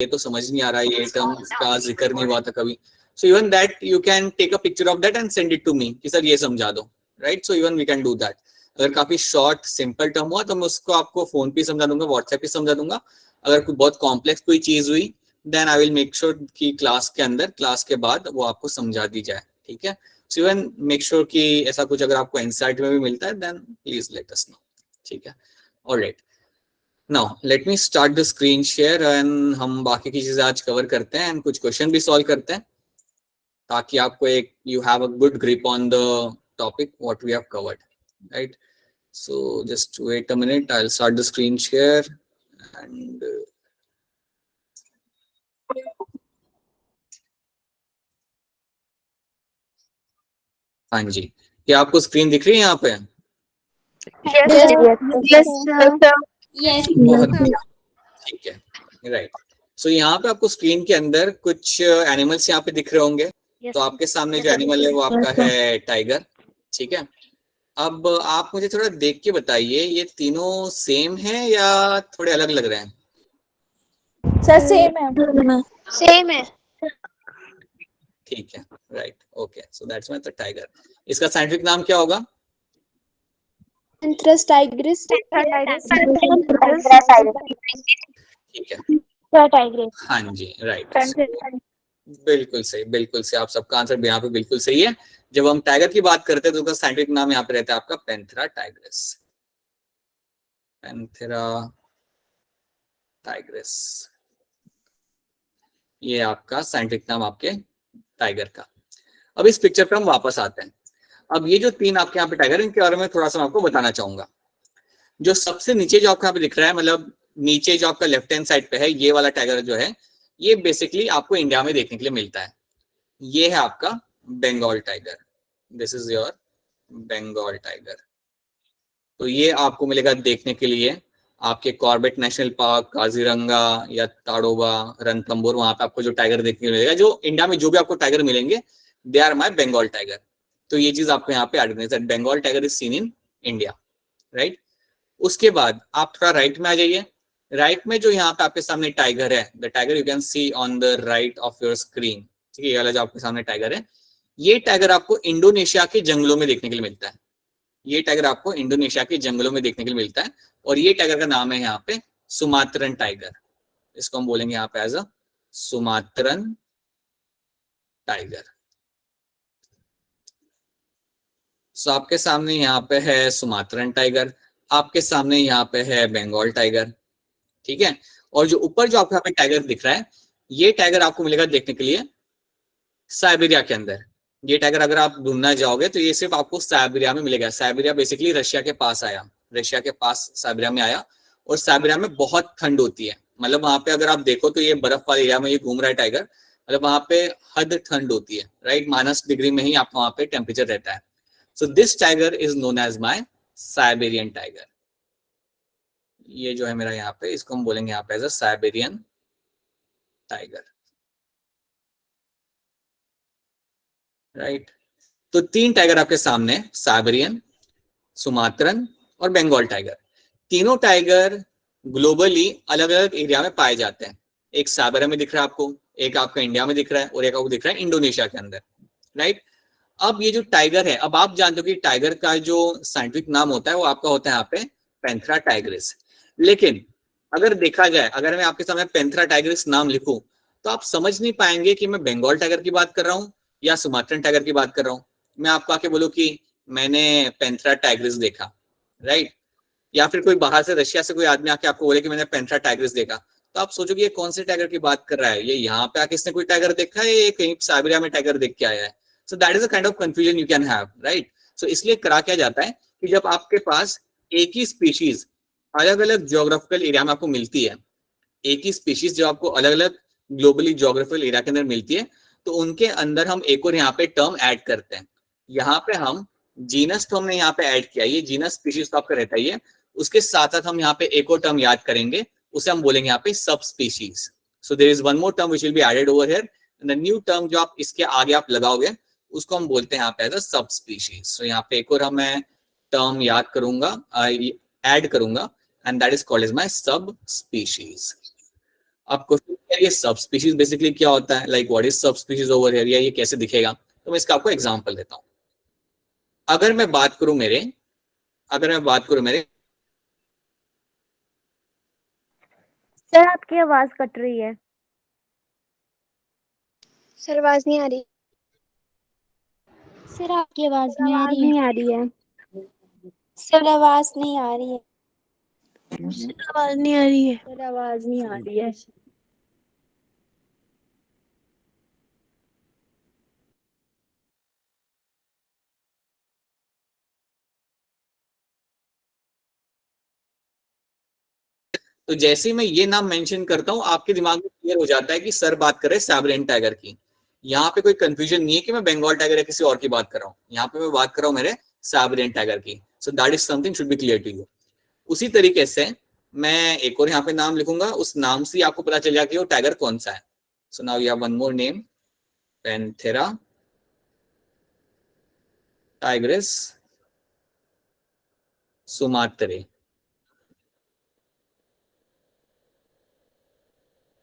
ये तो समझ नहीं आ रहा, ये टर्म का जिक्र नहीं हुआ था कभी, so even that you can take a picture of that and send it to me कि सर ये समझा दो, राइट? So even we can do that. अगर काफी शॉर्ट सिंपल टर्म हुआ तो मैं उसको आपको फोन पे समझा दूंगा, व्हाट्सएप पे समझा दूंगा। अगर कोई बहुत कॉम्प्लेक्स कोई चीज हुई then I will make sure कि क्लास के अंदर, क्लास के बाद वो आपको समझा दी जाए, ठीक है? सो इवन मेक श्योर कि ऐसा कुछ अगर आपको इनसाइट में भी मिलता है then please let us know, ठीक है? Alright, now let me start the screen share and हम बाकी की चीजें आज कवर करते हैं एंड कुछ क्वेश्चन भी सॉल्व करते हैं ताकि आपको एक you have a good grip on the topic what we have covered, right? So just wait a minute, I will start the screen share and हाँ जी, क्या आपको स्क्रीन दिख रही है यहाँ पे? बहुत बढ़िया, ठीक है, राइट। सो यहाँ पे आपको स्क्रीन के अंदर कुछ एनिमल्स यहाँ पे दिख रहे होंगे। तो आपके सामने जो एनिमल है वो आपका है टाइगर, ठीक है? अब आप मुझे थोड़ा देख के बताइए, ये तीनों सेम है या थोड़े अलग लग रहे हैं? सर सेम है। ठीक है, right, okay, so that's my tiger. इसका साइंटिफिक नाम क्या होगा? पैंथेरस टाइग्रिस। ठीक है, टाइग्रिस। हाँ जी, राइट, बिल्कुल सही, बिल्कुल सही। आप सबका आंसर यहाँ पे बिल्कुल सही है। जब हम टाइगर की बात करते हैं तो उसका साइंटिफिक नाम यहाँ पे रहता है आपका पैंथेरा टाइग्रिस, पैंथेरा टाइग्रिस, ये आपका साइंटिफिक नाम आपके टाइगर का। अब इस पिक्चर पे हम वापस आते हैं। अब ये जो तीन आपके यहाँ पे टाइगर, इनके बारे में थोड़ा सा मैं आपको बताना चाहूंगा। जो सबसे नीचे जो आपको यहाँ पे दिख रहा है, मतलब नीचे जो आपका लेफ्ट हैंड साइड पे है, ये वाला टाइगर जो है, ये बेसिकली आपको इंडिया में देखने के लिए मिलता है। ये है आपका Bengal tiger, this is your Bengal tiger. तो ये आपको मिलेगा देखने के लिए आपके कॉर्बेट नेशनल पार्क, काजीरंगा या ताड़ोबा, रणथंभौर, वहां पे आपको जो टाइगर देखने को मिलेगा। जो इंडिया में जो भी आपको टाइगर मिलेंगे they are my Bengal tiger. तो ये चीज आपको यहाँ पे ऐड करनी है, Bengal tiger is seen in India, right? उसके बाद आप थोड़ा राइट में आ जाइए। राइट में जो यहाँ पे आपके सामने टाइगर है, the tiger you can see on the right of your screen, ठीक है? ये वाला जो आपके सामने टाइगर है, ये टाइगर आपको इंडोनेशिया के जंगलों में देखने के लिए मिलता है। ये टाइगर आपको इंडोनेशिया के जंगलों में देखने के लिए मिलता है और ये टाइगर का नाम है यहाँ पे सुमात्रन टाइगर। इसको हम बोलेंगे यहाँ पे एज अ सुमात्रन टाइगर। सो आपके सामने यहाँ पे है सुमात्रन टाइगर, आपके सामने यहाँ पे है बंगाल टाइगर, ठीक है? और जो ऊपर जो आपको यहाँ पे टाइगर दिख रहा है, ये टाइगर आपको मिलेगा देखने के लिए साइबेरिया के अंदर। ये टाइगर अगर आप ढूंढना जाओगे तो ये सिर्फ आपको साइबेरिया में मिलेगा। साइबेरिया बेसिकली रशिया के पास आया, रशिया के पास साइबेरिया में आया, और साइबेरिया में बहुत ठंड होती है। मतलब वहां पे अगर आप देखो तो ये बर्फ वाले एरिया में ये घूम रहा है टाइगर, मतलब वहां पे हद ठंड होती है, राइट? -डिग्री में ही आपका वहां पे टेम्परेचर रहता है। So this tiger is known as my Siberian tiger. ये जो है मेरा यहाँ पे, इसको हम बोलेंगे यहाँ पे as a Siberian tiger, right? तो तीन टाइगर आपके सामने, साइबेरियन, सुमात्रन और बंगाल टाइगर। तीनों टाइगर ग्लोबली अलग अलग एरिया में पाए जाते हैं। एक साइबेरिया में दिख रहा है आपको, एक आपका इंडिया में दिख रहा है और एक आपको दिख रहा है इंडोनेशिया के अंदर, राइट? अब ये जो टाइगर है, अब आप जानते हो कि टाइगर का जो साइंटिफिक नाम होता है वो आपका होता है यहाँ पे पैंथेरा टाइग्रिस। लेकिन अगर देखा जाए, अगर मैं आपके सामने पैंथेरा टाइग्रिस नाम लिखूं तो आप समझ नहीं पाएंगे कि मैं बंगाल टाइगर की बात कर रहा हूँ या सुमात्रन टाइगर की बात कर रहा हूँ। मैं आपको आके बोलूँ कि मैंने पैंथेरा टाइग्रिस देखा, राइट? या फिर कोई बाहर से, रशिया से कोई आदमी आके आपको बोले कि मैंने पैंथेरा टाइग्रिस देखा, तो आप सोचोगे ये कौन से टाइगर की बात कर रहा है, ये यहाँ पे आके इसने कोई टाइगर देखा है, ये कहीं साइबेरिया में टाइगर देख के आया है। So that is a kind of confusion you can have, right? So इसलिए करा क्या जाता है कि जब आपके पास एक ही स्पीशीज अलग अलग ज्योग्राफिकल एरिया में आपको मिलती है, एक ही स्पीशीज जो आपको अलग अलग ग्लोबली ज्योग्राफिकल एरिया के अंदर मिलती है, तो उनके अंदर हम एक और यहाँ पे टर्म ऐड करते हैं। यहाँ पे हम जीनस तो हमने यहाँ पे ऐड किया, ये जीनस स्पीशीज तो आपका रहता ही है। उसके साथ साथ हम यहाँ पे एक और टर्म याद करेंगे, उसे हम बोलेंगे यहाँ पे सब species. So there is one more term which will be added over here, and the new term जो आप इसके आगे आप लगाओगे उसको हम बोलते हैं यहाँ पे एज अ सब स्पीशीज। सो यहाँ पे एक और मैं टर्म याद करूंगा, ऐड करूंगा, and that is called as my subspecies. आप क्वेश्चन ये सब स्पीशीज बेसिकली क्या होता है, like what is subspecies over here, या ये कैसे दिखेगा, तो मैं इसका आपको एग्जांपल देता हूँ। अगर मैं बात करूं मेरे सर आपकी आवाज कट रही है। सर आवाज नहीं आ रही। सर आपकी आवाज नहीं आ आवाज रही है। नहीं आ रही है। सर आवाज नहीं आ रही है। आवाज नहीं आ रही है। सर आवाज नहीं आ रही है। तो जैसे ही मैं ये नाम मेंशन करता हूँ आपके दिमाग में क्लियर हो जाता है कि सर बात कर रहे हैं साइबेरियन टाइगर की। यहाँ पे कोई कंफ्यूजन नहीं है कि मैं बंगाल टाइगर या किसी और की बात कर रहा हूँ, यहाँ पे मैं बात कर रहा हूँ मेरे साइबेरियन टाइगर की। So that is something should be clear to you. उसी तरीके से मैं एक और यहाँ पे नाम लिखूंगा, उस नाम से आपको पता चल जाएगा कि वो टाइगर कौन सा है। So now you have one more name, Panthera tigris sumatrae.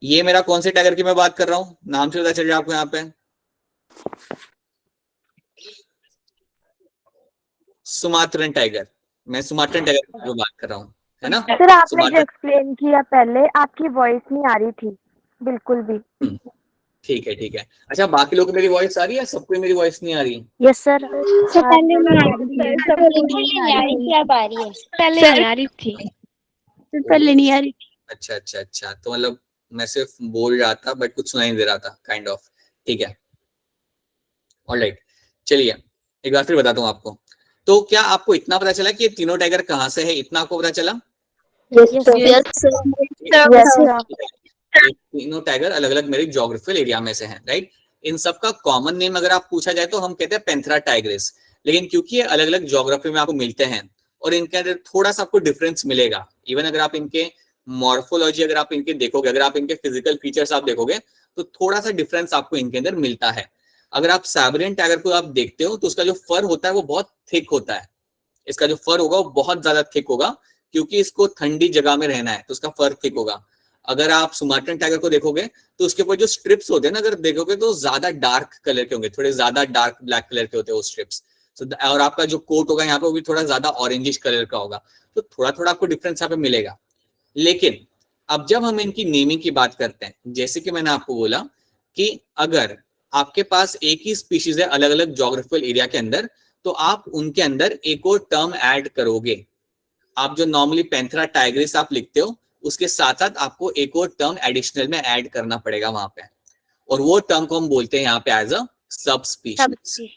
ये मेरा कौन से टाइगर की मैं बात कर रहा हूँ, नाम से पता चल जाए आपको यहाँ पे, सुमात्रन टाइगर। मैं सुमात्रन टाइगर की बात कर रहा हूँ, है ना। सर आपने जो सुमात्रन, एक्सप्लेन किया पहले, आपकी वॉइस नहीं आ रही थी बिल्कुल भी। ठीक है ठीक है। अच्छा बाकी लोगों को मेरी वॉइस आ रही है, सबको मेरी वॉइस नहीं आ रही? Yes sir. सर पहले नहीं आ रही थी। पहले नहीं आ रही थी, अब आ रही है। पहले नहीं आ रही थी। सर पहले नहीं आ रही थी। अच्छा अच्छा अच्छा, तो मतलब मैं सिर्फ बोल रहा था बट कुछ सुनाई नहीं दे रहा था, काइंड ऑफ। ठीक है, ऑलराइट। चलिए एक बार फिर बताता हूँ आपको। तो क्या आपको इतना पता चला कि ये तीनों टाइगर कहाँ से है, इतना आपको पता चला? Yes sir. ये तीनों टाइगर अलग अलग मेरे ज्योग्राफिकल एरिया में से हैं, राइट। इन सब का कॉमन नेम अगर आप पूछा जाए तो हम कहते हैं पैंथेरा टाइग्रिस। लेकिन क्योंकि ये अलग अलग ज्योग्राफी में आपको मिलते हैं और इनके अंदर थोड़ा सा आपको डिफरेंस मिलेगा, इवन अगर आप इनके मॉर्फोलॉजी अगर आप इनके देखोगे, अगर आप इनके फिजिकल फीचर्स आप देखोगे तो थोड़ा सा डिफरेंस आपको इनके अंदर मिलता है। अगर आप साइबेरियन टाइगर को आप देखते हो तो उसका जो फर होता है वो बहुत थिक होता है। इसका जो फर होगा वो बहुत ज्यादा थिक होगा, क्योंकि इसको ठंडी जगह में रहना है तो उसका फर थिक होगा। अगर आप सुमाट्रन टाइगर को देखोगे तो उसके ऊपर जो स्ट्रिप्स होते हैं ना, अगर देखोगे तो ज्यादा डार्क कलर के होंगे, थोड़े ज्यादा डार्क ब्लैक कलर के होते हैं वो स्ट्रिप्स। और आपका जो कोट होगा यहाँ पे वो भी थोड़ा ज्यादा ऑरेंजिश कलर का होगा। तो थोड़ा थोड़ा आपको डिफरेंस यहाँ पे मिलेगा। लेकिन अब जब हम इनकी नेमिंग की बात करते हैं, जैसे कि मैंने आपको बोला कि अगर आपके पास एक ही स्पीशीज है अलग अलग ज्योग्राफिकल एरिया के अंदर, तो आप उनके अंदर एक और टर्म ऐड करोगे। आप जो नॉर्मली पैंथेरा टाइग्रिस आप लिखते हो उसके साथ साथ आपको एक और टर्म एडिशनल में ऐड करना पड़ेगा वहां पे, और वो टर्म को हम बोलते हैं यहाँ पे एज अ सब स्पीशीज।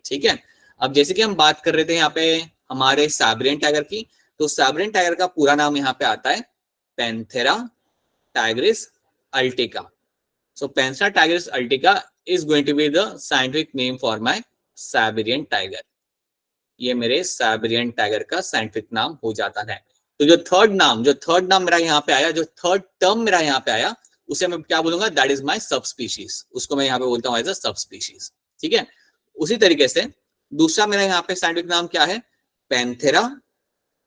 ठीक है। अब जैसे कि हम बात कर रहे थे यहाँ पे हमारे साइबेरियन टाइगर की, तो साइबेरियन टाइगर का पूरा नाम यहाँ पे आता है Panthera tigris altaica. So Panthera tigris altaica is going to be the scientific name for my Siberian tiger. ये मेरे साइबेरियन टाइगर का साइंटिफिक नाम हो जाता है। तो जो थर्ड नाम मेरा यहाँ पे आया, जो थर्ड टर्म मेरा यहाँ पे आया, उसे मैं क्या बोलूंगा, दैट इज माय सब स्पीशीज। उसको मैं यहाँ पे बोलता हूँ एज अ सब स्पीशीज। ठीक है। उसी तरीके से दूसरा मेरा यहाँ पे साइंटिफिक नाम क्या है, Panthera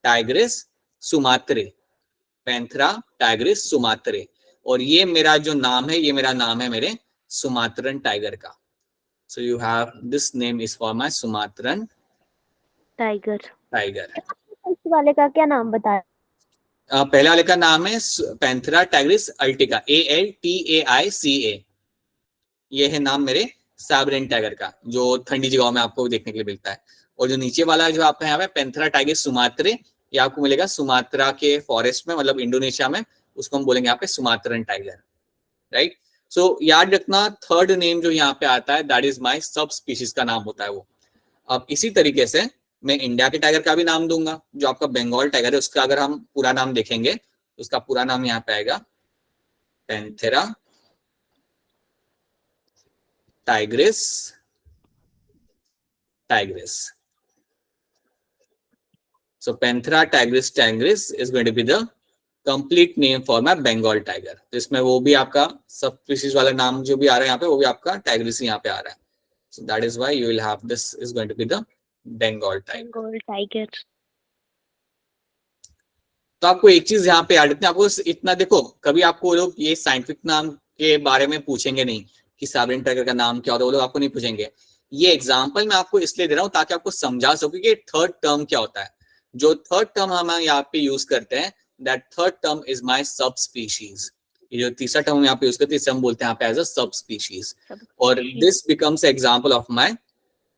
tigris sumatrae. Panthera tigris sumatrae. और ये मेरा जो नाम है, ये मेरा नाम है मेरे सुमात्रन टाइगर का। So you have this name is for my Sumatran tiger. Tiger. इस वाले का क्या नाम बताया? पहले वाले का नाम है पैंथेरा टाइग्रिस अल्टिका, ALTAICA। ये है नाम मेरे साइबेरियन टाइगर का, जो ठंडी जगहों में आपको देखने के लिए मिलता है। और जो नीचे वाला जो आपका यहाँ पे पैंथेरा टाइग्रिस सुमात्रे, ये आपको मिलेगा सुमात्रा के फॉरेस्ट में, मतलब इंडोनेशिया में। उसको हम बोलेंगे यहाँ पे सुमात्रन टाइगर, राइट। सो याद रखना थर्ड नेम जो यहाँ पे आता है दैट इज माय सब स्पीशीज का नाम होता है वो। अब इसी तरीके से मैं इंडिया के टाइगर का भी नाम दूंगा। जो आपका बंगाल टाइगर है उसका अगर हम पूरा नाम देखेंगे तो उसका पूरा नाम यहाँ पे आएगा Panthera tigris tigris. So Panthera tigris is going to be the complete name for my Bengal tiger. तो इसमें वो भी आपका सब स्पीशीज वाला नाम जो भी आ रहा है यहाँ पे, वो भी आपका टाइग्रिस यहाँ पे आ रहा है। So that is why you will have this is going to be the Bengal tiger. Bengal tiger. तो आपको एक चीज यहाँ पे याद रखनी है, आपको इतना देखो, कभी आपको लोग ये साइंटिफिक नाम के बारे में पूछेंगे नहीं कि साइबेरियन टाइगर का नाम क्या होता है, वो लोग आपको नहीं पूछेंगे। ये एग्जाम्पल मैं आपको इसलिए दे रहा हूँ ताकि आपको समझा सको कि थर्ड टर्म क्या होता है। जो थर्ड टर्म हम यहाँ पे यूज करते हैं, that third term is my सब स्पीशीज। ये जो तीसरा टर्म हम यहाँ पे यूज करते हैं इसे हम बोलते हैं यहाँ पे एज अ सब स्पीशीज। और this becomes example of my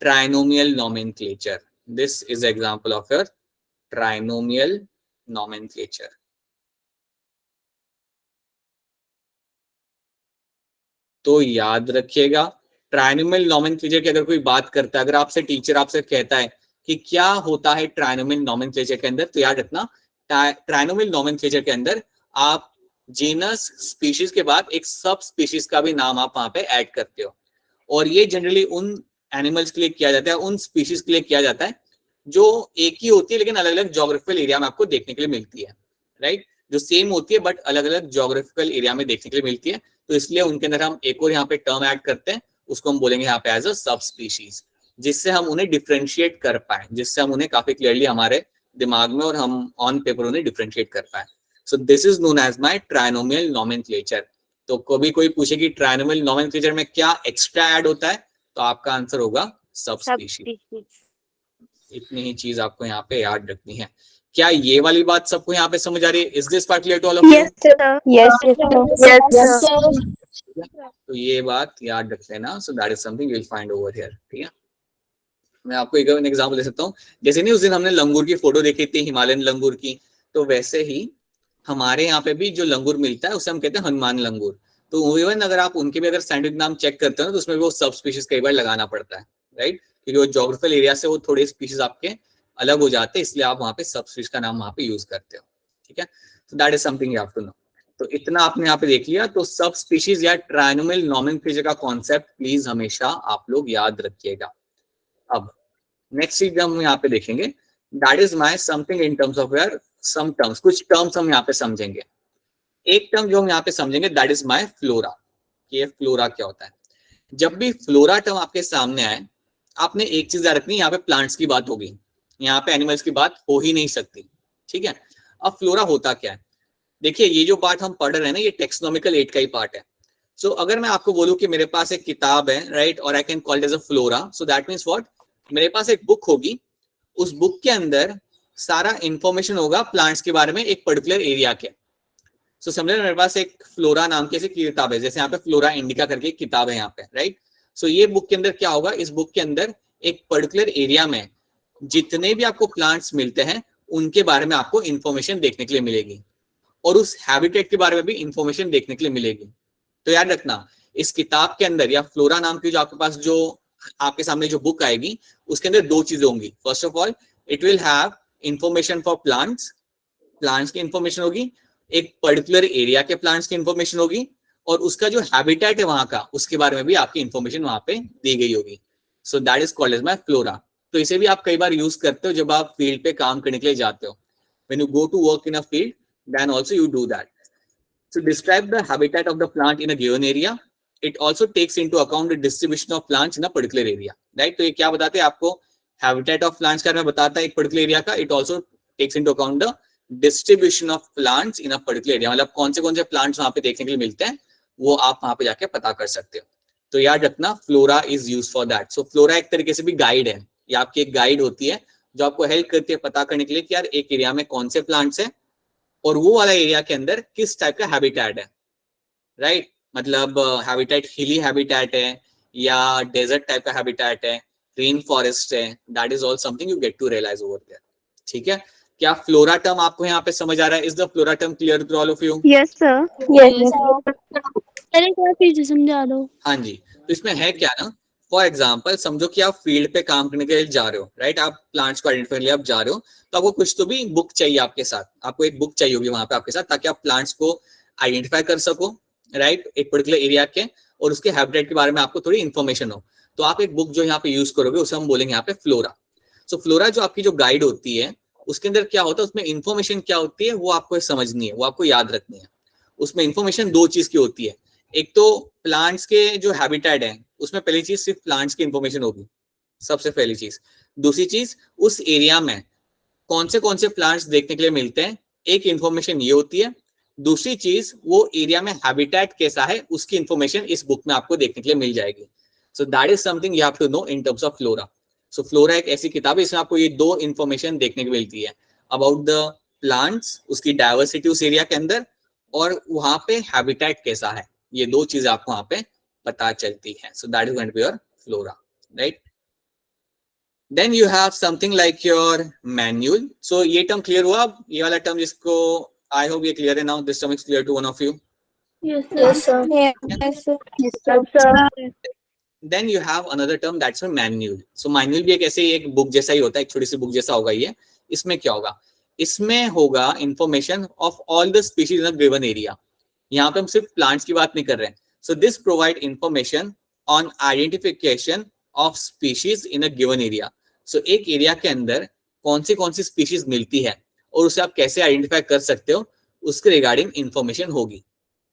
trinomial nomenclature. This is example of your trinomial nomenclature. तो याद रखिएगा, ट्राइनोमियल नॉमेनक्लेचर की अगर कोई बात करता है, अगर आपसे टीचर आपसे कहता है कि क्या होता है ट्राइनोमियल नॉमेनक्लेचर के अंदर, तो याद रखना ट्राइनोमियल नॉमेनक्लेचर के अंदर आप जीनस स्पीशीज के बाद एक सब स्पीशीज का भी नाम आप वहां पे ऐड करते हो। और ये जनरली उन एनिमल्स के लिए किया जाता है, उन स्पीशीज के लिए किया जाता है जो एक ही होती है लेकिन अलग अलग जोग्राफिकल एरिया में आपको देखने के लिए मिलती है, राइट। जो सेम होती है बट अलग अलग जोग्राफिकल एरिया में देखने के लिए मिलती है, तो इसलिए उनके अंदर हम एक और यहाँ पे टर्म ऐड करते हैं, उसको हम बोलेंगे यहाँ पे एज अ सब स्पीशीज, जिससे हम उन्हें डिफ्रेंशिएट कर पाए, जिससे हम उन्हें काफी क्लियरली हमारे दिमाग में और हम ऑन पेपर उन्हें डिफ्रेंशिएट कर पाए। So this is known as my trinomial nomenclature. तो कभी कोई पूछे कि ट्राइनोमियल नॉमेनक्लेचर में क्या एक्स्ट्रा ऐड होता है, तो आपका आंसर होगा सब स्पीशीज। इतनी ही चीज आपको यहाँ पे याद रखनी है। क्या ये वाली बात सबको यहाँ पे समझ आ रही है? Is this part clear to all of you? Yes, sir. तो ये बात याद रख लेना। So that is something you will find over here, ठीक है। मैं आपको एक एग्जांपल दे सकता हूँ। जैसे नहीं उस दिन हमने लंगूर की फोटो देखी थी, हिमालयन लंगूर की, तो वैसे ही हमारे यहाँ पे भी जो लंगूर मिलता है उसे हम कहते हैं हनुमान लंगूर। तो इवन अगर आप उनके भी अगर साइंटिफिक नाम चेक करते हो ना, तो उसमें वो सब स्पीशीज कई बार लगाना पड़ता है, राइट, क्योंकि वो जोग्राफिकल एरिया से वो थोड़े स्पीशीज आपके अलग हो जाते हैं, इसलिए आप वहाँ पे सब स्पीशीज का नाम वहाँ पे यूज करते हो, ठीक है। तो that is something you have to know. तो इतना आपने यहाँ पे देख लिया। तो सब स्पीशीज या ट्राइनोमियल नॉमेनक्लेचर का कॉन्सेप्ट प्लीज हमेशा आप लोग याद रखिएगा। अब नेक्स्ट चीज हम यहाँ पे देखेंगे, that is my something in terms of where some terms, कुछ टर्म्स हम यहाँ पे समझेंगे। एक टर्म जो हम यहाँ पे समझेंगे दैट इज माई फ्लोरा, कि ये फ्लोरा क्या होता है। जब भी फ्लोरा टर्म आपके सामने आए, आपने एक चीज याद रखनी, यहाँ पे प्लांट्स की बात होगी, यहाँ पे एनिमल्स की बात हो ही नहीं सकती, ठीक है। अब फ्लोरा होता क्या है, देखिए ये जो पार्ट हम पढ़ रहे हैं ना, ये टेक्सोनॉमिकल एड का ही पार्ट है। सो अगर मैं आपको बोलूं कि मेरे पास एक किताब है, राइट, और I can call it as a flora, so that means what, मेरे पास एक बुक होगी, उस बुक के अंदर सारा इंफॉर्मेशन होगा प्लांट्स के बारे में एक पर्टिकुलर एरिया के। सो समझे, मेरे पास एक फ्लोरा नाम की ऐसी किताब है, जैसे यहाँ पे फ्लोरा इंडिका करके एक किताब है यहाँ पे, राइट। सो ये बुक के अंदर क्या होगा, इस बुक के अंदर एक पर्टिकुलर एरिया में जितने भी आपको प्लांट्स मिलते हैं उनके बारे में आपको इंफॉर्मेशन देखने के लिए मिलेगी, और उस हैबिटेट के बारे में भी इंफॉर्मेशन देखने के लिए मिलेगी। तो याद रखना, इस किताब के अंदर या फ्लोरा नाम की जो आपके पास जो आपके सामने जो बुक आएगी, उसके अंदर दो चीजें होंगी। First of all it will have information for plants, plants की इंफॉर्मेशन होगी, एक पर्टिकुलर एरिया के प्लांट्स की इंफॉर्मेशन होगी, और उसका जो हैबिटेट है वहां का, उसके बारे में भी आपकी इंफॉर्मेशन वहां पे दी गई होगी। So that is called as my flora. तो इसे भी आप कई बार यूज करते हो जब आप फील्ड पे काम करने के लिए जाते हो। When you go to work in a field, then also you do that. To describe the habitat of the plant in a given area, it also takes into account the distribution of plants in a particular area, right? तो ये क्या बताते हैं आपको, habitat of plants का मैं बताता है एक particular area का, it also takes into account the distribution of plants in a particular area, मतलब कौन से plants वहां पे देखने के लिए मिलते हैं, वो आप वहां पे जाके पता कर सकते हो। तो याद रखना, flora is use for that. So flora एक तरीके से भी गाइड है, या आपकी एक गाइड होती है जो आपको हेल्प करती है पता करने के लिए कि यार एक एरिया में कौन से प्लांट्स है, और वो वाला एरिया के अंदर किस टाइप का हैबिटेट है, राइट। मतलब हैबिटेट हिली हैबिटेट है या डेजर्ट टाइप का हैबिटेट है, रेन फॉरेस्ट है, that is all something you get to realize over there, ठीक है। क्या फ्लोरा टर्म आपको यहाँ पे समझ आ रहा है? Is the flora term clear to all of you? Yes sir. अरे क्या फिर से समझा दो। हाँ जी। तो इसमें है क्या ना, फॉर एग्जाम्पल समझो कि आप फील्ड पे काम करने के लिए जा रहे हो, राइट, आप प्लांट्स को आइडेंटिफाई के लिए आप जा रहे हो, तो आपको कुछ तो भी बुक चाहिए आपके साथ, आपको एक बुक चाहिए होगी वहां पे आपके साथ, ताकि आप प्लांट्स को आइडेंटिफाई कर सको, राइट, एक पर्टिकुलर एरिया के, और उसके हैबिटेट के बारे में आपको थोड़ी इन्फॉर्मेशन हो। तो आप एक बुक जो यहाँ पे यूज करोगे उसे हम बोलेंगे यहाँ पे फ्लोरा। सो फ्लोरा जो आपकी जो गाइड होती है, उसके अंदर क्या होता है, उसमें इन्फॉर्मेशन क्या होती है वो आपको समझनी है, वो आपको याद रखनी है। उसमें इन्फॉर्मेशन दो चीज की होती है, एक तो प्लांट्स के जो हैबिटेट है, उसमें पहली चीज सिर्फ प्लांट्स की इंफॉर्मेशन होगी, सबसे पहली चीज। दूसरी चीज, उस एरिया में कौन से प्लांट्स देखने के लिए मिलते हैं, एक इंफॉर्मेशन ये होती है, दूसरी चीज वो एरिया में हैबिटेट कैसा है उसकी इंफॉर्मेशन इस बुक में आपको देखने के लिए मिल जाएगी. So that is something you have to know in terms of flora. So flora एक ऐसी किताब है इसमें आपको ये दो इंफॉर्मेशन देखने को मिलती है, अबाउट द प्लांट्स, उसकी डाइवर्सिटी उस एरिया के अंदर, और वहां पे हैबिटेट कैसा है. ये दो चीजें आपको वहां पे पता चलती है. So that is going to be your flora, right. Then you have something like your manual. So ये term clear हुआ. ये वाला term जिसको I hope ये clear है now. This term is clear to one of you. Yes, Yes, sir. Yes, sir. Yes, sir. Then you have another term that's a manual. So manual भी एक ऐसे एक बुक जैसा ही होता है, एक छोटी सी बुक जैसा होगा ये. इसमें क्या होगा? इसमें होगा information of all the species in a given area. यहाँ पे हम सिर्फ plants की बात नहीं कर रहे हैं. So this provide information on identification of species in a given area. So एक एरिया के अंदर कौन सी स्पीशीज मिलती है और उसे आप कैसे आइडेंटिफाई कर सकते हो उसके रिगार्डिंग इंफॉर्मेशन होगी.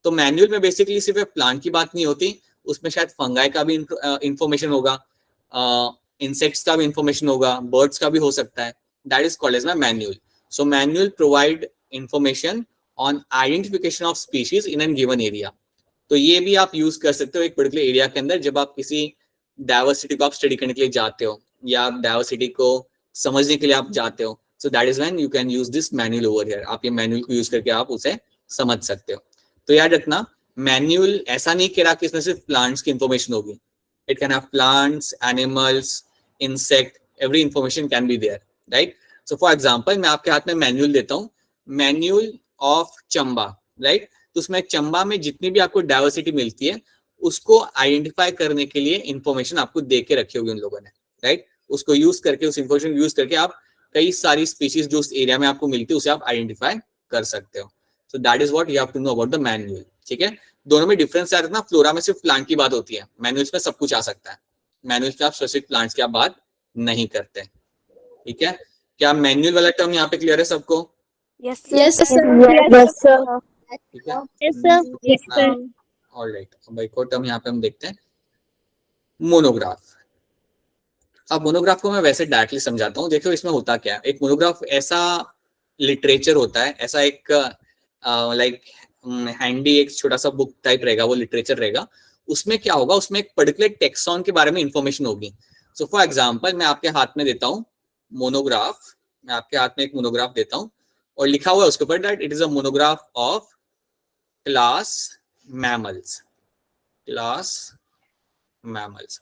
तो मैनुअल में बेसिकली सिर्फ प्लांट की बात नहीं होती, उसमें शायद फंगाई का भी इंफॉर्मेशन होगा, इंसेक्ट्स का भी इंफॉर्मेशन होगा, बर्ड्स का भी हो सकता है. That is called as my manual. So manual provide information on identification of species in an given area. तो ये भी आप यूज कर सकते हो एक पर्टिकुलर एरिया के अंदर जब आप किसी डाइवर्सिटी को आप स्टडी करने के लिए जाते हो या आप डाइवर्सिटी को समझने के लिए आप जाते हो. So that is when you can use this manual over here. आप ये मैनुअल को यूज करके आप उसे समझ सकते हो. तो याद रखना, मैनुअल ऐसा नहीं कह रहा कि इसमें सिर्फ प्लांट्स की इंफॉर्मेशन होगी. It can have plants, animals, insect, every information can be there, right. So for example मैं आपके हाथ में मैनुअल देता हूँ, मैनुअल ऑफ चंबा, राइट. तो उसमें चंबा में जितनी भी आपको डाइवर्सिटी मिलती है उसको आइडेंटिफाई करने के लिए इंफॉर्मेशन आपको दे के रखी होगी उन लोगों ने, राइट. उसको यूज करके, उस इंफॉर्मेशन यूज करके आप कई सारी स्पीशीज जो उस एरिया में आपको मिलती है उसे आप आइडेंटिफाई कर सकते हो. So that is what you have to know about the manual. ठीक है, दोनों में डिफरेंस है ना. फ्लोरा में सिर्फ प्लांट की बात होती है, मैनुअल्स में सब कुछ आ सकता है. मैनुअल्स में आप स्पेसिफिक प्लांट्स की आप बात नहीं करते. ठीक है, क्या मैनुअल वाला टर्म यहाँ पे क्लियर है सबको? Yes, Yes, sir. sir. Yes, sir. ठीक है, Yes, sir. Yes, sir. Alright. अब एक और टर्म यहाँ पे हम देखते हैं, मोनोग्राफ. अब मोनोग्राफ को मैं वैसे डायरेक्टली समझाता हूँ. देखो इसमें होता क्या है, एक मोनोग्राफ ऐसा लिटरेचर होता है, ऐसा एक लाइक हैंडी एक छोटा सा बुक टाइप रहेगा, वो लिटरेचर रहेगा. उसमें क्या होगा, उसमें एक पर्टिकुलर टेक्सॉन के बारे में इंफॉर्मेशन होगी. सो फॉर एग्जांपल मैं आपके हाथ में देता हूँ मोनोग्राफ, मैं आपके हाथ में एक मोनोग्राफ देता हूँ और लिखा हुआ है उसके ऊपर that it is a monograph of class mammals, class mammals.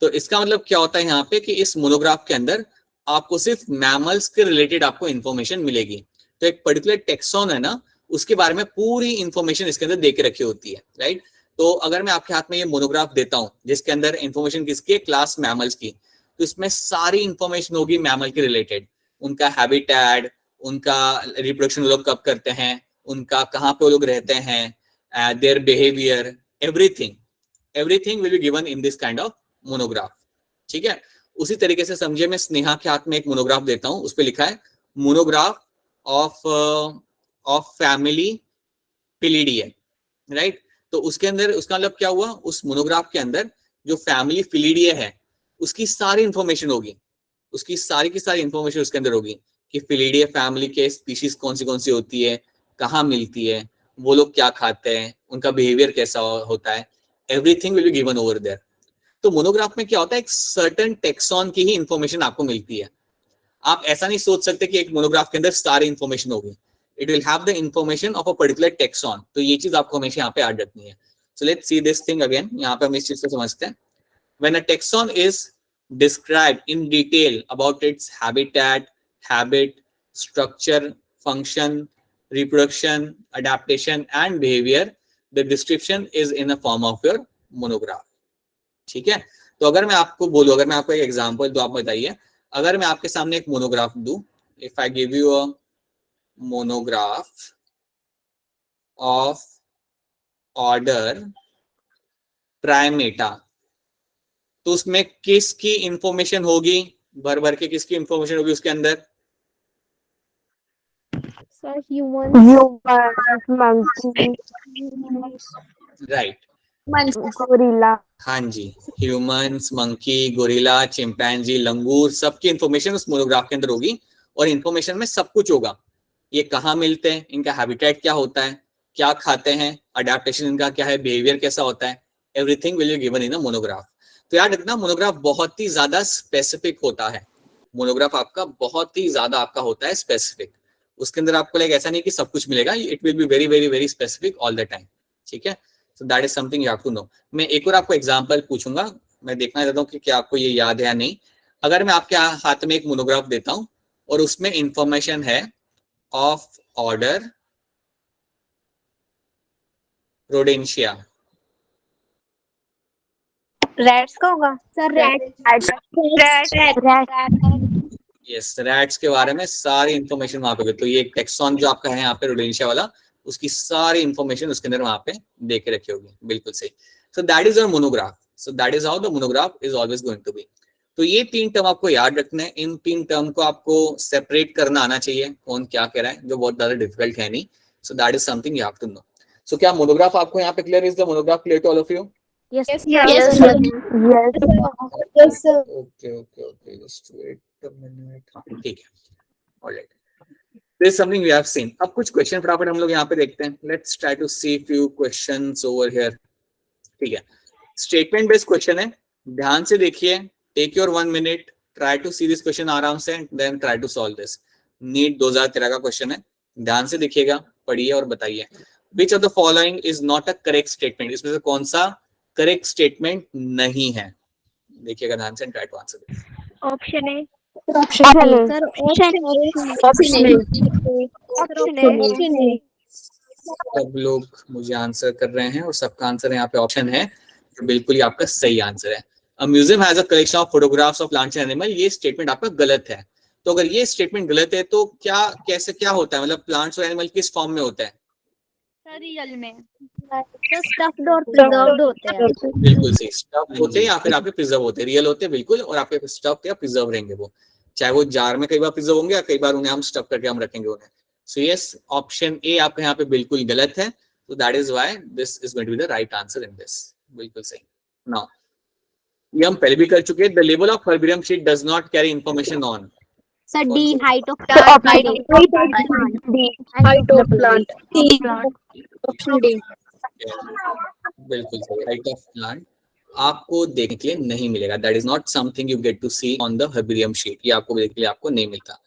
तो इसका मतलब क्या होता है यहाँ पे कि इस मोनोग्राफ के अंदर आपको सिर्फ मैमल्स के रिलेटेड आपको इंफॉर्मेशन मिलेगी. तो एक पर्टिकुलर टेक्सॉन है ना, उसके बारे में पूरी इंफॉर्मेशन इसके अंदर देके रखी होती है, राइट. तो अगर मैं आपके हाथ में ये मोनोग्राफ देता हूँ जिसके अंदर इंफॉर्मेशन किसकी है, क्लास मैमल्स की, तो इसमें सारी इंफॉर्मेशन होगी मैमल के रिलेटेड. उनका हैबिटेट, उनका रिप्रोडक्शन वो लोग कब करते हैं, उनका कहाँ पे वो लोग रहते हैं, their behaviour, everything will be given in this kind of monograph. ठीक है, उसी तरीके से समझिए मैं स्नेहा के हाथ में एक मोनोग्राफ देता हूं, उस पर लिखा है मोनोग्राफ ऑफ फैमिली फिलिडिए, राइट. तो उसके अंदर उसका मतलब क्या हुआ, उस मोनोग्राफ के अंदर जो फैमिली फिलिडिए है उसकी सारी इंफॉर्मेशन होगी, उसकी सारी की सारी इंफॉर्मेशन उसके अंदर होगी कि फिलिडिए फैमिली के स्पीशीज कौन सी होती है, कहाँ मिलती है, वो लोग क्या खाते हैं, उनका बिहेवियर कैसा होता है, everything will be given over there. तो मोनोग्राफ में क्या होता है, एक सर्टेन टेक्सॉन की ही इंफॉर्मेशन आपको मिलती है. आप ऐसा नहीं सोच सकते कि एक मोनोग्राफ के अंदर सारी इंफॉर्मेशन होगी. It will have the information of a particular tax on. तो ये चीज आपको हमेशा यहाँ पे याद रखनी है. So let's see this thing again. यहाँ पे हम इस चीज को समझते हैं. When a tax on is described in detail about its habitat, habit, structure, function, reproduction, adaptation and behavior, the description is in the form of your monograph. ठीक है, तो अगर मैं आपको बोलूं, अगर मैं आपको एक एग्जांपल दूं, आप बताइए, अगर मैं आपके सामने एक मोनोग्राफ दूं, if I give you a monograph of order Primata, तो उसमें किसकी इंफॉर्मेशन होगी, भर भर के किसकी इंफॉर्मेशन होगी उसके अंदर? Sir, humans. Humans, monkey, right. gorilla. हाँ जी, ह्यूमंस, मंकी, गोरिल्ला, चिंपैंजी, लंगूर, सबकी इंफॉर्मेशन उस मोनोग्राफ के अंदर होगी. और इंफॉर्मेशन में सब कुछ होगा, ये कहाँ मिलते हैं, इनका हैबिटेट क्या होता है, क्या खाते हैं, अडेप्टेशन इनका क्या है, बिहेवियर कैसा होता है, everything will be given in a monograph. तो याद रखना मोनोग्राफ बहुत ही ज्यादा स्पेसिफिक होता है, मोनोग्राफ आपका बहुत ही ज्यादा आपका होता है स्पेसिफिक, उसके अंदर आपको लाइक ऐसा नहीं कि सब कुछ मिलेगा, it will be very very very specific all the time, ठीक है। So that is something you have to know. मैं एक और आपको एग्जांपल पूछूंगा, मैं देखना चाहता हूँ कि क्या आपको ये याद है या नहीं। अगर मैं आपके हाथ में एक मोनोग्राफ देता हूँ और उसमें इंफॉर्मेशन है ऑफ ऑर्डर रोडेंशिया, रैट्स का होगा सर, यस रैट्स के बारे में सारी इंफॉर्मेशन वहां पे, तो ये एक टेक्सॉन जो आपका है यहाँ पे रोडेंशिया वाला, उसकी सारी इंफॉर्मेशन उसके अंदर वहां पे दे के रखी होगी, बिल्कुल सही। So that is our monograph, so that is how the monograph is always going to be. तो ये 3 टर्म आपको याद रखना है, इन 3 टर्म को आपको सेपरेट करना आना चाहिए, कौन क्या कह रहा है, जो बहुत ज्यादा डिफिकल्ट है नहीं। So that is something you have to know. So क्या मोनोग्राफ आपको यहाँ पे clear, is the monograph clear to all of you? Yes, yes, yes, sir. yes, sir. Okay just wait a minute, ठीक है, all right. This is something we have seen. अब कुछ question फटाफट हम लोग यहाँ पे देखते हैं। Let's try to see few questions over here. ठीक है, स्टेटमेंट बेस्ड क्वेश्चन है, ध्यान से देखिए, take your 1 minute, try to see this question आराम से, then try to solve this. NEET 2013 का क्वेश्चन है, ध्यान से देखिएगा, पढ़िए और बताइए। Which of the following is not a correct statement? इसमें से कौन सा करेक्ट स्टेटमेंट नहीं है, देखिएगा ध्यान से, try to answer this. Option A Option A. सर, ऑप्शन ए सब लोग मुझे आंसर कर रहे हैं और सबका आंसर यहाँ पे ऑप्शन है, तो बिल्कुल ही आपका सही आंसर है। A museum has a collection of photographs of plants and animals, ये स्टेटमेंट आपका गलत है। तो अगर ये स्टेटमेंट गलत है तो क्या कैसे क्या होता है, मतलब प्लांट्स और एनिमल किस फॉर्म में होता है? सर रियल में सर स्टफ्ड और प्रिजर्व्ड होते हैं। बिल्कुल सही, स्टफ होते हैं या फिर आपके प्रिजर्व होते हैं, रियल होते हैं बिल्कुल, और आपके स्टफ या प्रिजर्व रहेंगे वो, चाहे वो जार में कई बार प्रिजर्व होंगे या कई बार उन्हें हम स्टफ करके हम रखेंगे उन्हें। सो यस, ऑप्शन ए आपका यहाँ पे बिल्कुल गलत है, तो that is why this is going to be the right answer in this, बिल्कुल सही। नाउ ये हम पहले भी कर चुके हैं, the level of herbarium sheet does not carry information on, sir D height of Option D. Height of plant. Option D बिल्कुल सही, हाइट ऑफ प्लांट आपको देखने के लिए नहीं मिलेगा, that is not something you get to see on the herbarium sheet, ये आपको देखने के लिए आपको नहीं मिलता।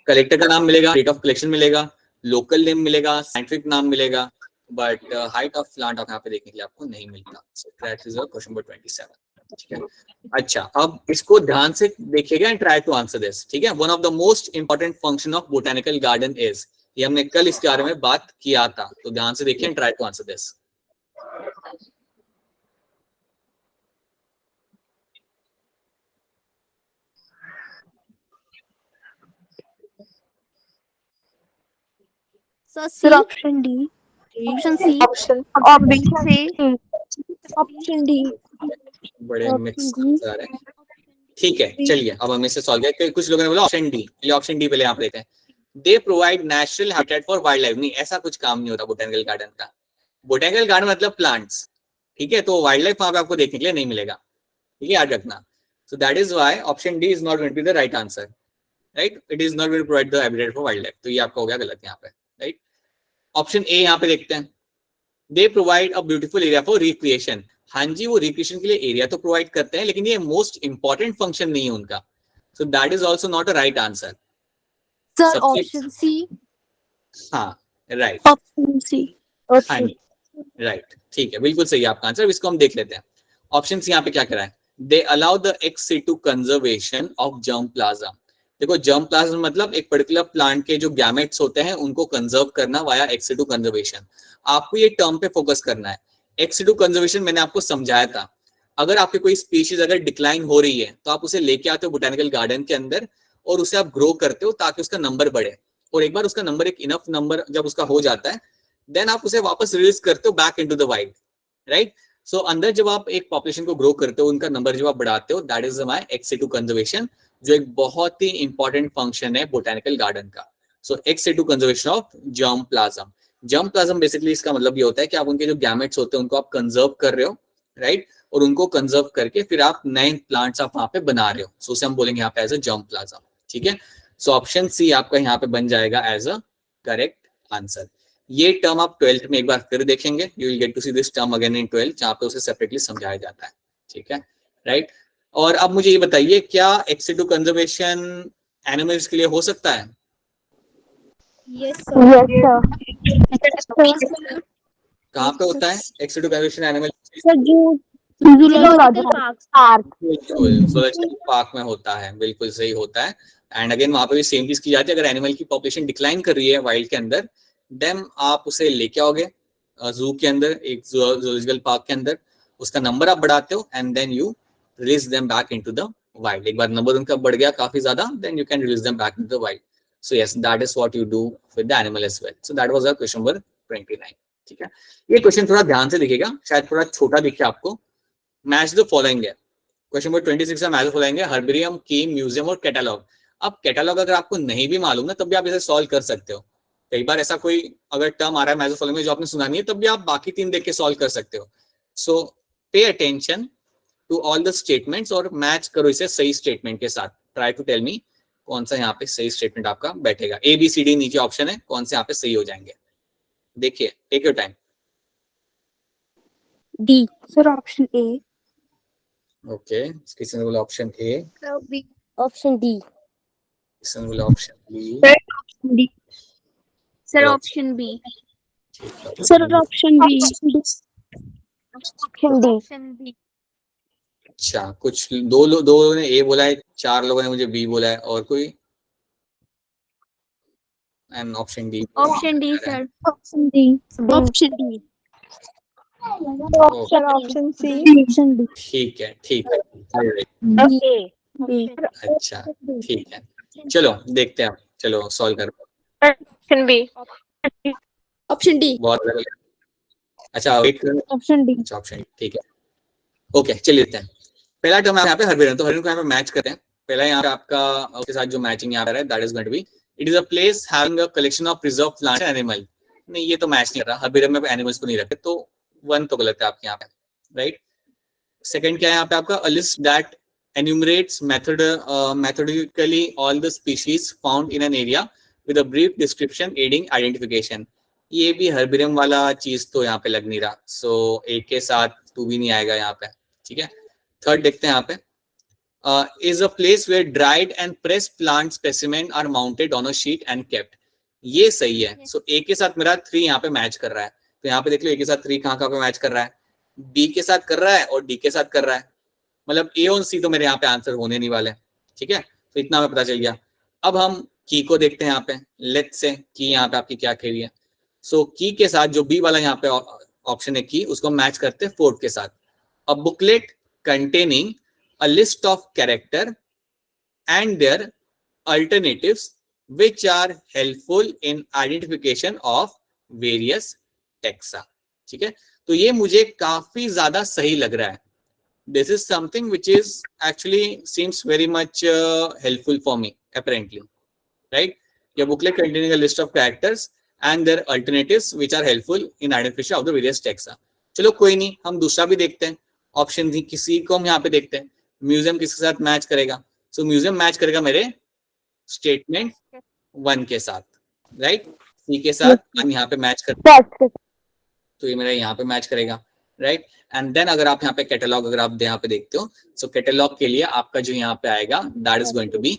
कलेक्टर का नाम मिलेगा, डेट ऑफ कलेक्शन मिलेगा, लोकल नेम मिलेगा, साइंटिफिक नाम मिलेगा, बट हाइट ऑफ प्लांट आप यहाँ पे देखने के लिए आपको नहीं मिलता। So that is question number 27, ठीक है। अच्छा, अब इसको ध्यान से देखिएगा and try to answer this, ठीक है। One of the most important function of botanical garden is, ये हमने कल इसके बारे में बात किया था, तो ध्यान से देखिए and try to answer this. Sir option D, option C, option D, बड़े मिक्स आ रहे हैं, ठीक है। चलिए अब हम इसे सॉल्व करें। कुछ लोगों ने बोला ऑप्शन डी, चलिए ऑप्शन डी पहले यहाँ पे देखते हैं। They provide natural habitat for wild life, नहीं ऐसा कुछ काम नहीं होता बोटेनिकल गार्डन का। बोटेनिकल गार्डन मतलब प्लांट्स, ठीक है, तो वाइल्ड लाइफ वहां पे आपको देखने के लिए नहीं मिलेगा, ठीक है, याद रखना। So that is why option D is not going to be the right answer, right, it is not going to provide the habitat for wildlife, तो ये आपका हो गया गलत यहाँ पे, राइट। ऑप्शन ए यहाँ पे देखते हैं, they provide a beautiful area for recreation, हाँ जी वो रिक्रिएशन के लिए एरिया तो प्रोवाइड करते हैं, लेकिन ये मोस्ट इंपॉर्टेंट फंक्शन नहीं है उनका, so that is also not a right answer. Sir option C, हाँ राइट, ऑप्शन सी, हाँ राइट, ठीक है, बिल्कुल सही है आपका आंसर। इसको हम देख लेते हैं। ऑप्शन सी यहाँ पे क्या कह रहा है, they allow the x situ conservation of germplasm. देखो जर्मप्लाज्म मतलब एक पर्टिकुलर प्लांट के जो गैमेट्स होते हैं उनको कंजर्व करना वाया एक्स सिटू कंजर्वेशन। आपको ये टर्म पे फोकस करना है। एक्स सिटू कंजर्वेशन मैंने आपको समझाया था, अगर आपकी कोई स्पीशीज अगर डिक्लाइन हो रही है तो आप उसे लेके आते हो बोटेनिकल गार्डन के अंदर और उसे आप ग्रो करते हो ताकि उसका नंबर बढ़े, और एक बार उसका नंबर एक इनफ नंबर जब उसका हो जाता है देन आप उसे वापस रिलीज करते हो back into the wild, right. So अंदर जब आप एक पॉपुलेशन को ग्रो करते हो, उनका नंबर जब आप बढ़ाते हो, that is my ex situ conservation, जो एक बहुत ही इंपॉर्टेंट फंक्शन है बोटेनिकल गार्डन का। So ex situ conservation of germplasm. Germplasm basically इसका मतलब ये होता है कि आप उनके जो गैमेट्स होते हैं उनको आप कंजर्व कर रहे हो, राइट, और उनको कंजर्व करके फिर आप नए प्लांट्स आप वहां पे बना रहे हो, सो उसे हम बोलेंगे यहाँ पे एज अ जर्मप्लाज्म, ठीक है। सो ऑप्शन सी आपका यहाँ पे बन जाएगा एज अ करेक्ट आंसर। ये टर्म आप 12th में एक बार फिर देखेंगे, you will get to see this term again in 12th, जहाँ पे उसे सेपरेटली समझाया जाता है, ठीक है, राइट। और अब मुझे ये बताइए, क्या एक्स2 कंजर्वेशन एनिमल्स के लिए हो सकता है? Yes, sir. Yes, sir. कहाँ पे होता है x two conservation animal? Sir, zoological parks. Park. बिल्कुल, ज़ूलॉजिकल पार्क में होता है, बिल्कुल सही होता है। एंड अगेन वहां पे भी सेम चीज की जाती है, अगर एनिमल की पॉपुलेशन डिक्लाइन कर रही है वाइल्ड के अंदर, देन आप उसे लेके आओगे जू के अंदर, एक जूलॉजिकल पार्क के अंदर, उसका नंबर आप बढ़ाते हो and then you release them back into the wild. एक बार नंबर उनका बढ़ गया काफी ज्यादा, then you can release them back into the wild. So yes, that is what you do with the animal as well. So that was our question number 29, ठीक है। ये क्वेश्चन थोड़ा ध्यान से दिखेगा, शायद थोड़ा छोटा दिखे आपको। मैच द फॉलोइंग है, क्वेश्चन नंबर 26 में मैच द फॉलोइंग है, हर्बेरियम, कीम, म्यूजियम और कैटलॉग। अब कैटलॉग अगर आपको नहीं भी मालूम ना, तब भी आप इसे सॉल्व कर सकते हो। कई बार ऐसा कोई अगर टर्म आ रहा है मैच द फॉलोइंग में जो आपने सुना नहीं है, तब भी आप बाकी 3 देख के सॉल्व कर सकते हो। So pay attention to all the statements और मैच करो इसे सही स्टेटमेंट के साथ। ट्राई टू टेल मी कौन सा यहाँ पे सही स्टेटमेंट आपका बैठेगा। ए बी सी डी नीचे ऑप्शन है, कौन से यहाँ पे सही हो जाएंगे, देखिए, take your time. D. Sir, option A. Okay, किसी ने बोला option A, Sir, B. Option D. किसी ने बोला option B, D. Sir, option B. Sir, option B. Option D. Option B. अच्छा, कुछ दो लोगों ने ए बोला है, 4 लोगों ने मुझे बी बोला है, और कोई? And option D. Option D, sir. Option D. Option D. Option C. Option D. ठीक है, ठीक है, A. अच्छा, ठीक है, चलो देखते हैं, चलो सॉल्व करो। Option B. Option D. बहुत अच्छा, वेट करो। Option D. अच्छा, ऑप्शन, ठीक है, ओके, चलिए देखते हैं। पहला टर्म है यहाँ पे हर्बेरियम, तो हर्बेरियम को यहाँ पे मैच करते हैं। पहला यहाँ पे आपका उसके साथ जो मैचिंग यहाँ पे है, that is going to be, it is a place having a collection of preserve plants and animal. नहीं, ये तो मैच नहीं कर रहा, हर्बेरियम में एनिमल्स को नहीं रखते, तो 1 तो गलत है आपके यहाँ पे, राइट। सेकंड क्या है यहाँ पे आपका, a list that enumerates methodically all the species found in an area with a brief description aiding identification। ये भी हर्बेरियम वाला चीज तो यहाँ पे लग नहीं रहा, सो एक के साथ 2 भी नहीं आएगा यहाँ पे, ठीक है। थर्ड देखते हैं यहाँ पे, is a place where dried and pressed plant specimen are mounted on a sheet and kept। ये सही है, सो ए के साथ मेरा 3 यहाँ पे मैच कर रहा है, तो यहाँ पे देख लो ए के साथ 3 कहाँ पे मैच कर रहा है, बी के साथ कर रहा है और डी के साथ कर रहा है, मतलब ए और सी तो मेरे यहाँ पे आंसर होने नहीं वाले, ठीक है। तो इतना हमें पता चल गया। अब हम की को देखते हैं यहाँ पे, लेट्स से की यहाँ पे आपकी क्या कह रही है। सो की के साथ जो बी वाला यहाँ पे ऑप्शन है की, उसको मैच करते हैं 4 के साथ। A booklet containing a list of character and their alternatives which are helpful in identification of various taxa। ठीक है, तो ये मुझे काफी ज्यादा सही लग रहा है। This is something which is actually seems very much helpful for me apparently, right? Your booklet containing a list of characters and their alternatives which are helpful in identification of the various taxa। चलो कोई नहीं, हम दूसरा भी देखते हैं, option D किसी को हम यहाँ पे देखते हैं, म्यूजियम किसके साथ मैच करेगा। सो म्यूजियम मैच करेगा मेरे स्टेटमेंट 1 के साथ, राइट। सी के साथ हम यहाँ पे मैच करते हैं, तो ये मेरा यहाँ पे मैच करेगा, राइट। एंड देन अगर आप यहाँ पे कैटलॉग अगर आप यहाँ पे देखते हो, सो कैटलॉग के लिए आपका जो यहाँ पे आएगा that is going to be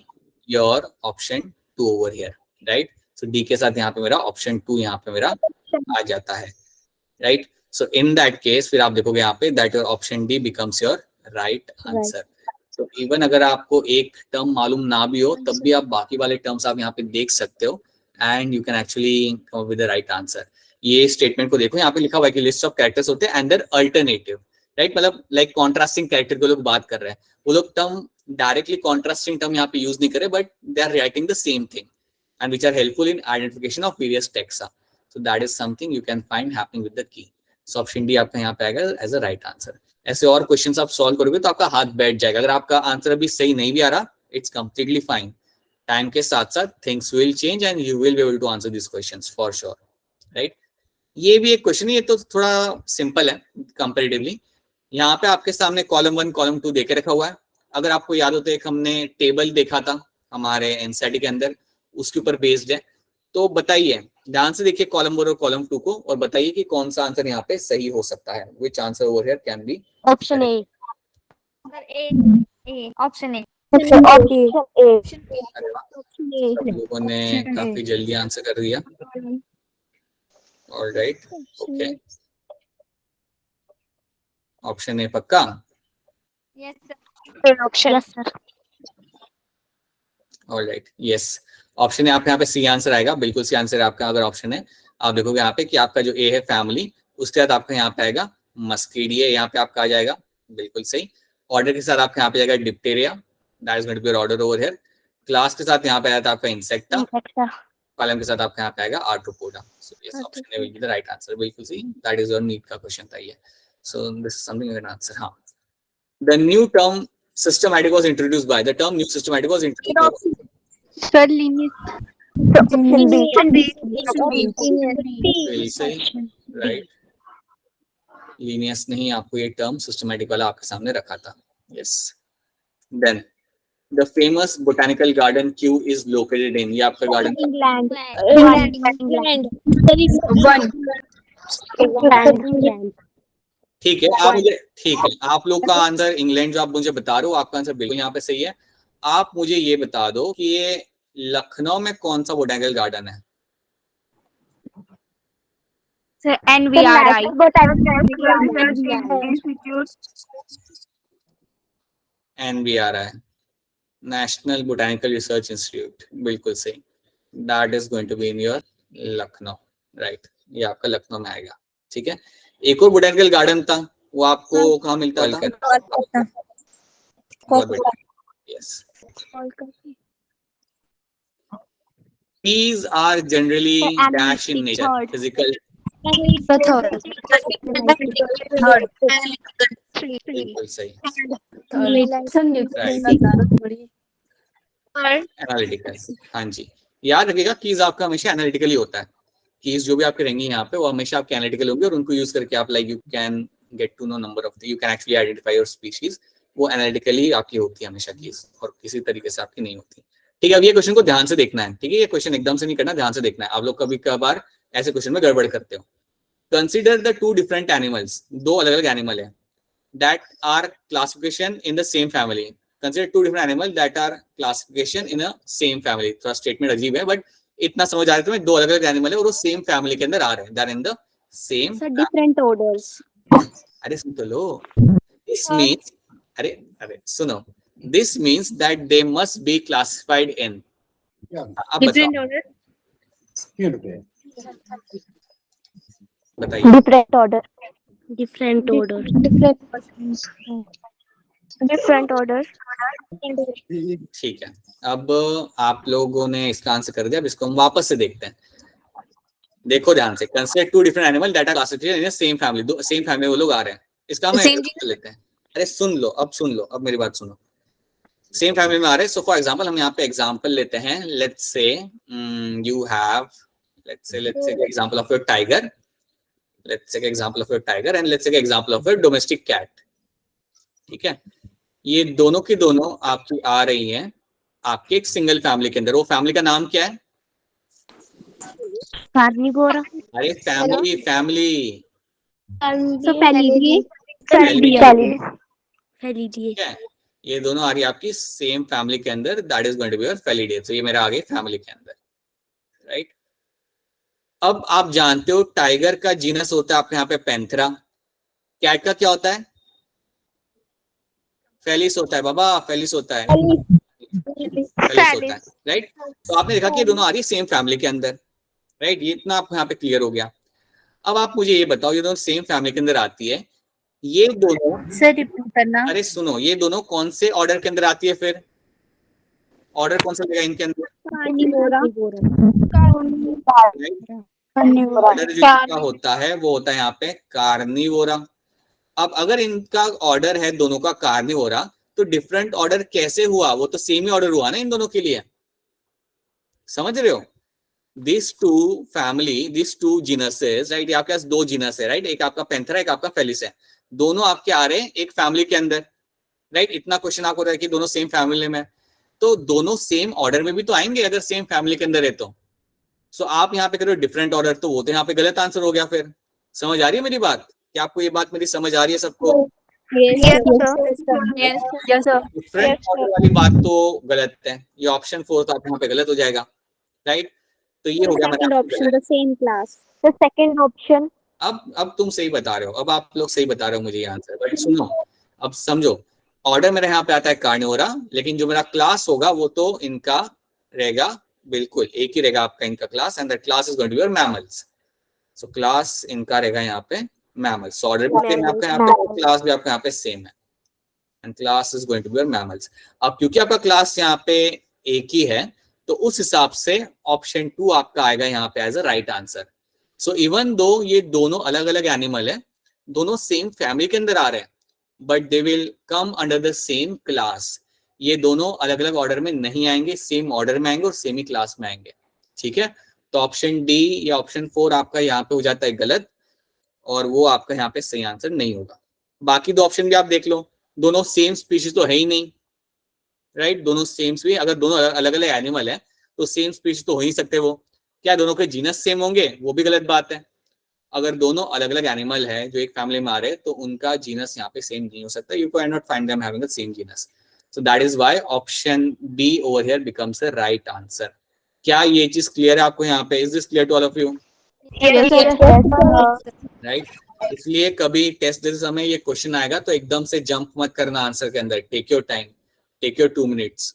your option 2 over here, right. सो डी के साथ यहाँ पे मेरा ऑप्शन 2 यहाँ पे मेरा आ जाता है, right. So in that case फिर आप देखोगे यहाँ पे that your option D becomes your right answer. तो इवन अगर आपको एक टर्म मालूम ना भी हो, तब भी आप बाकी वाले टर्म्स आप यहाँ पे देख सकते हो and you can actually come up with the right answer. ये स्टेटमेंट को देखो, यहाँ पे लिखा हुआ है कि लिस्ट ऑफ कैरेक्टर्स होते हैं एंड देयर अल्टरनेटिव, राइट। मतलब लाइक कॉन्ट्रास्टिंग कैरेक्टर को लोग बात कर रहे हैं, वो लोग टर्म डायरेक्टली कॉन्ट्रास्टिंग टर्म यहाँ पे यूज नहीं करे, but they are writing the same thing and which are helpful in identification of various taxa. So that is something you can find happening with the key. So option D आपका यहाँ पे आएगा as a right answer. ऐसे और questions आप solve करोगे तो आपका हाथ बैठ जाएगा। अगर आपका आंसर अभी सही नहीं भी आ रहा, इट्स कंप्लीटली फाइन, टाइम के साथ साथ things will change and you will be able to answer this questions for sure, right. ये भी एक क्वेश्चन है, ये तो थोड़ा सिंपल है कंपैरेटिवली। यहाँ पे आपके सामने कॉलम 1 कॉलम 2 देके रखा हुआ है। अगर आपको याद हो तो एक हमने टेबल देखा था हमारे एनसीईआरटी के अंदर, उसके ऊपर बेस्ड है। तो बताइए ध्यान से देखिए कॉलम 1 और कॉलम 2 को और बताइए कि कौन सा आंसर यहाँ पे सही हो सकता है। विच answer over here can be option A. Sir A, option A. Option A. सब लोगों ने काफी जल्दी आंसर कर दिया। ऑलराइट, ओके, ऑप्शन ए पक्का? Yes sir. Option yes sir. Alright, yes, option है आपका यहाँ पे सी आंसर आएगा, बिल्कुल सी आंसर है आपका। अगर ऑप्शन है आप देखोगे यहाँ पे कि आपका जो ए है फैमिली, उसके बाद आपका यहाँ पे आएगा मस्कीडिया, यहाँ पे आपका आ जाएगा, बिल्कुल सही। ऑर्डर के साथ आपका यहाँ पे आएगा Diptera, that is going to be order over here. Class के साथ यहाँ पे आया था आपका इंसेक्टा, कॉलम के साथ आपका यहाँ पे आएगा arthropoda. So yes, option A will be the right answer, बिल्कुल सही। दैट इज योर नीट का क्वेश्चन था ये। So this is something you can answer. हाँ, the new term systematic was introduced by, the term new systematic was introduced by, sir Linnaeus. Right, Linnaeus नहीं, आपको ये term systematic वाला आपके सामने रखा था। Yes, then the famous botanical garden Kew is located in, ये आपका गार्डन ठीक है। आप मुझे, ठीक है, आप लोग का आंसर इंग्लैंड जो आप मुझे बता रहे हो, आपका आंसर बिल्कुल यहाँ पे सही है। आप मुझे ये बता दो कि ये लखनऊ में कौन सा बोटानिकल गार्डन है? Sir NVRI। NBRI, national botanical research institute, बिल्कुल सही। That is going to be in your Lucknow, right, ये आपका लखनऊ में आएगा। ठीक है, एक और बोटानिकल गार्डन था, वो आपको कहाँ मिलता था? Yes, these are generally dash in nature, physical, बिल्कुल सही, एनालिटिकल। हाँ जी, याद रखिएगा कीज आपका हमेशा एनालिटिकल ही होता है। कीज जो भी आपके रहेंगी यहाँ पे वो हमेशा आपके एनालिटिकल होंगे और उनको यूज करके आप like you can get to know number of, you can actually identify your species. वो एनालिटिकली आपकी होती है हमेशा कीज, और किसी तरीके से आपकी नहीं होती। ठीक है, अब ये क्वेश्चन को ध्यान से देखना है। ठीक है, ये क्वेश्चन एकदम से नहीं करना, ध्यान से देखना है। आप लोग कभी कभार ऐसे क्वेश्चन में गड़बड़ करते हो। Consider the two different animals, दो अलग अलग एनिमल है, that are classification in the same family. Consider two different animal that are classification in a same family. थोड़ा स्टेटमेंट अजीब है बट इतना समझ आ रहा है तुम्हें, दो अलग अलग एनिमल है और वो सेम फैमिली के अंदर आ रहे हैं, that in the same different orders. अरे सुन तो लो, दिस मींस, अरे अरे सुनो, this means that they must be classified in different order. बताइए। Different order. Different order. Different order. ठीक है, अब आप लोगों ने इसका आंसर कर दिया। अब इसको हम वापस से देखते हैं। देखो ध्यान से, consider two different animal that are classified in same family. दो सेम फैमिली वो लोग आ रहे हैं, इसका हम कर लेते हैं। अरे सुन लो, अब सुन लो, अब मेरी बात सुनो। सेम फैमिली में आ रहे हैं, सो फॉर एग्जांपल हम यहाँ पे एग्जांपल लेते हैं। Let's say you have, let's say example of your tiger, let's take example of your tiger and let's take example of your domestic cat. ठीक है, ये दोनों की दोनों आपकी आ रही हैं आपके एक सिंगल फैमिली के अंदर। वो फैमिली का नाम क्या है? कार्निवोरा। अरे फैमिली, फैमिली फेलिडिए। ये दोनों आ रही है आपकी सेम फैमिली के अंदर, that is going to be your Felidae. तो ये मेरा आ गया फैमिली के अंदर, राइट। अब आप जानते हो टाइगर का जीनस होता है आपके यहाँ पे पैंथेरा, कैट का क्या होता है? फेलिस होता है बाबा, फेलिस होता है, फेलिस होता है, राइट। तो आपने देखा कि ये दोनों आ रही है सेम फैमिली के अंदर, राइट। ये इतना आपको यहाँ पे क्लियर हो गया। अब आप मुझे ये बताओ, ये दोनों सेम फैमिली के अंदर आती है, ये दोनों, सर रिपीट करना। अरे सुनो, ये दोनों कौन से ऑर्डर के अंदर आती है? फिर ऑर्डर कौन सा लगेगा इनके अंदर? ऑर्डर जो होता है वो होता है यहाँ पे कार्निवोरा। अब अगर इनका ऑर्डर है दोनों का कार्निवोरा, तो डिफरेंट ऑर्डर कैसे हुआ? वो तो सेम ही ऑर्डर हुआ ना इन दोनों के लिए, समझ रहे हो? This to family, this to genuses, right. ये आपके पास दो जीनस है, राइट। एक आपका पैंथेरा, एक आपका फेलिस है। दोनों आपके आ रहे हैं एक फैमिली के अंदर, राइट। इतना क्वेश्चन आपको रहा है कि दोनों सेम फैमिली में, तो दोनों सेम ऑर्डर में भी तो आएंगे अगर सेम फैमिली के अंदर है तो, सो आप यहाँ पे करो डिफरेंट ऑर्डर, तो वो तो यहाँ पे गलत आंसर हो गया। फिर समझ आ रही है मेरी बात? क्या आपको ये बात मेरी समझ आ रही है सबको? डिफरेंट ऑर्डर वाली बात तो गलत है, ये ऑप्शन 4 तो आप यहाँ पे गलत हो जाएगा, राइट? तो ये हो गया मेरा Second option, the same class. The second option. अब तुम सही बता रहे हो, अब आप लोग सही बता रहे हो मुझे ये आंसर। बट सुनो, अब समझो, ऑर्डर मेरे यहाँ पे आता है कार्निवोरा, लेकिन जो मेरा क्लास होगा वो तो इनका रहेगा, बिल्कुल एक ही रहेगा आपका इनका class, and that class is going to be your mammals. So class इनका रहेगा यहाँ पे मैमल्स। ऑर्डर भी सेम आपका यहाँ पे, क्लास भी आपका यहाँ पे सेम है, and class is going to be your mammals. अब क्योंकि आपका क्लास यहाँ पे एक ही है, तो उस हिसाब से ऑप्शन 2 आपका आएगा यहाँ पे as a right answer. So even though ये दोनों अलग अलग एनिमल है, दोनों सेम फैमिली के अंदर आ रहे हैं, but they will come under the same class. ये दोनों अलग अलग ऑर्डर में नहीं आएंगे, सेम ऑर्डर में आएंगे और सेम ही क्लास में आएंगे, ठीक है? तो ऑप्शन डी या ऑप्शन 4 आपका यहाँ पे हो जाता है गलत, और वो आपका यहाँ पे सही आंसर नहीं होगा। बाकी दो ऑप्शन भी आप देख लो, दोनों सेम स्पीशीज तो है ही नहीं, राइट? दोनों सेम स्पीशीज, अगर दोनों अलग अलग एनिमल है तो सेम स्पीशीज तो हो ही सकते वो। क्या दोनों के जीनस सेम होंगे? वो भी गलत बात है। अगर दोनों अलग अलग एनिमल है जो एक फैमिली में आ रहे हैं, तो उनका जीनस यहाँ पे सेम नहीं हो सकता। You can not find them having the same genus. So that is why option B over here becomes the right answer. क्या ये चीज क्लियर है आपको यहाँ पे? Is this clear to all of you? Right? इसलिए कभी टेस्ट देते समय ये क्वेश्चन आएगा तो एकदम से जंप मत करना आंसर के अंदर। Take your time, take your 2 minutes,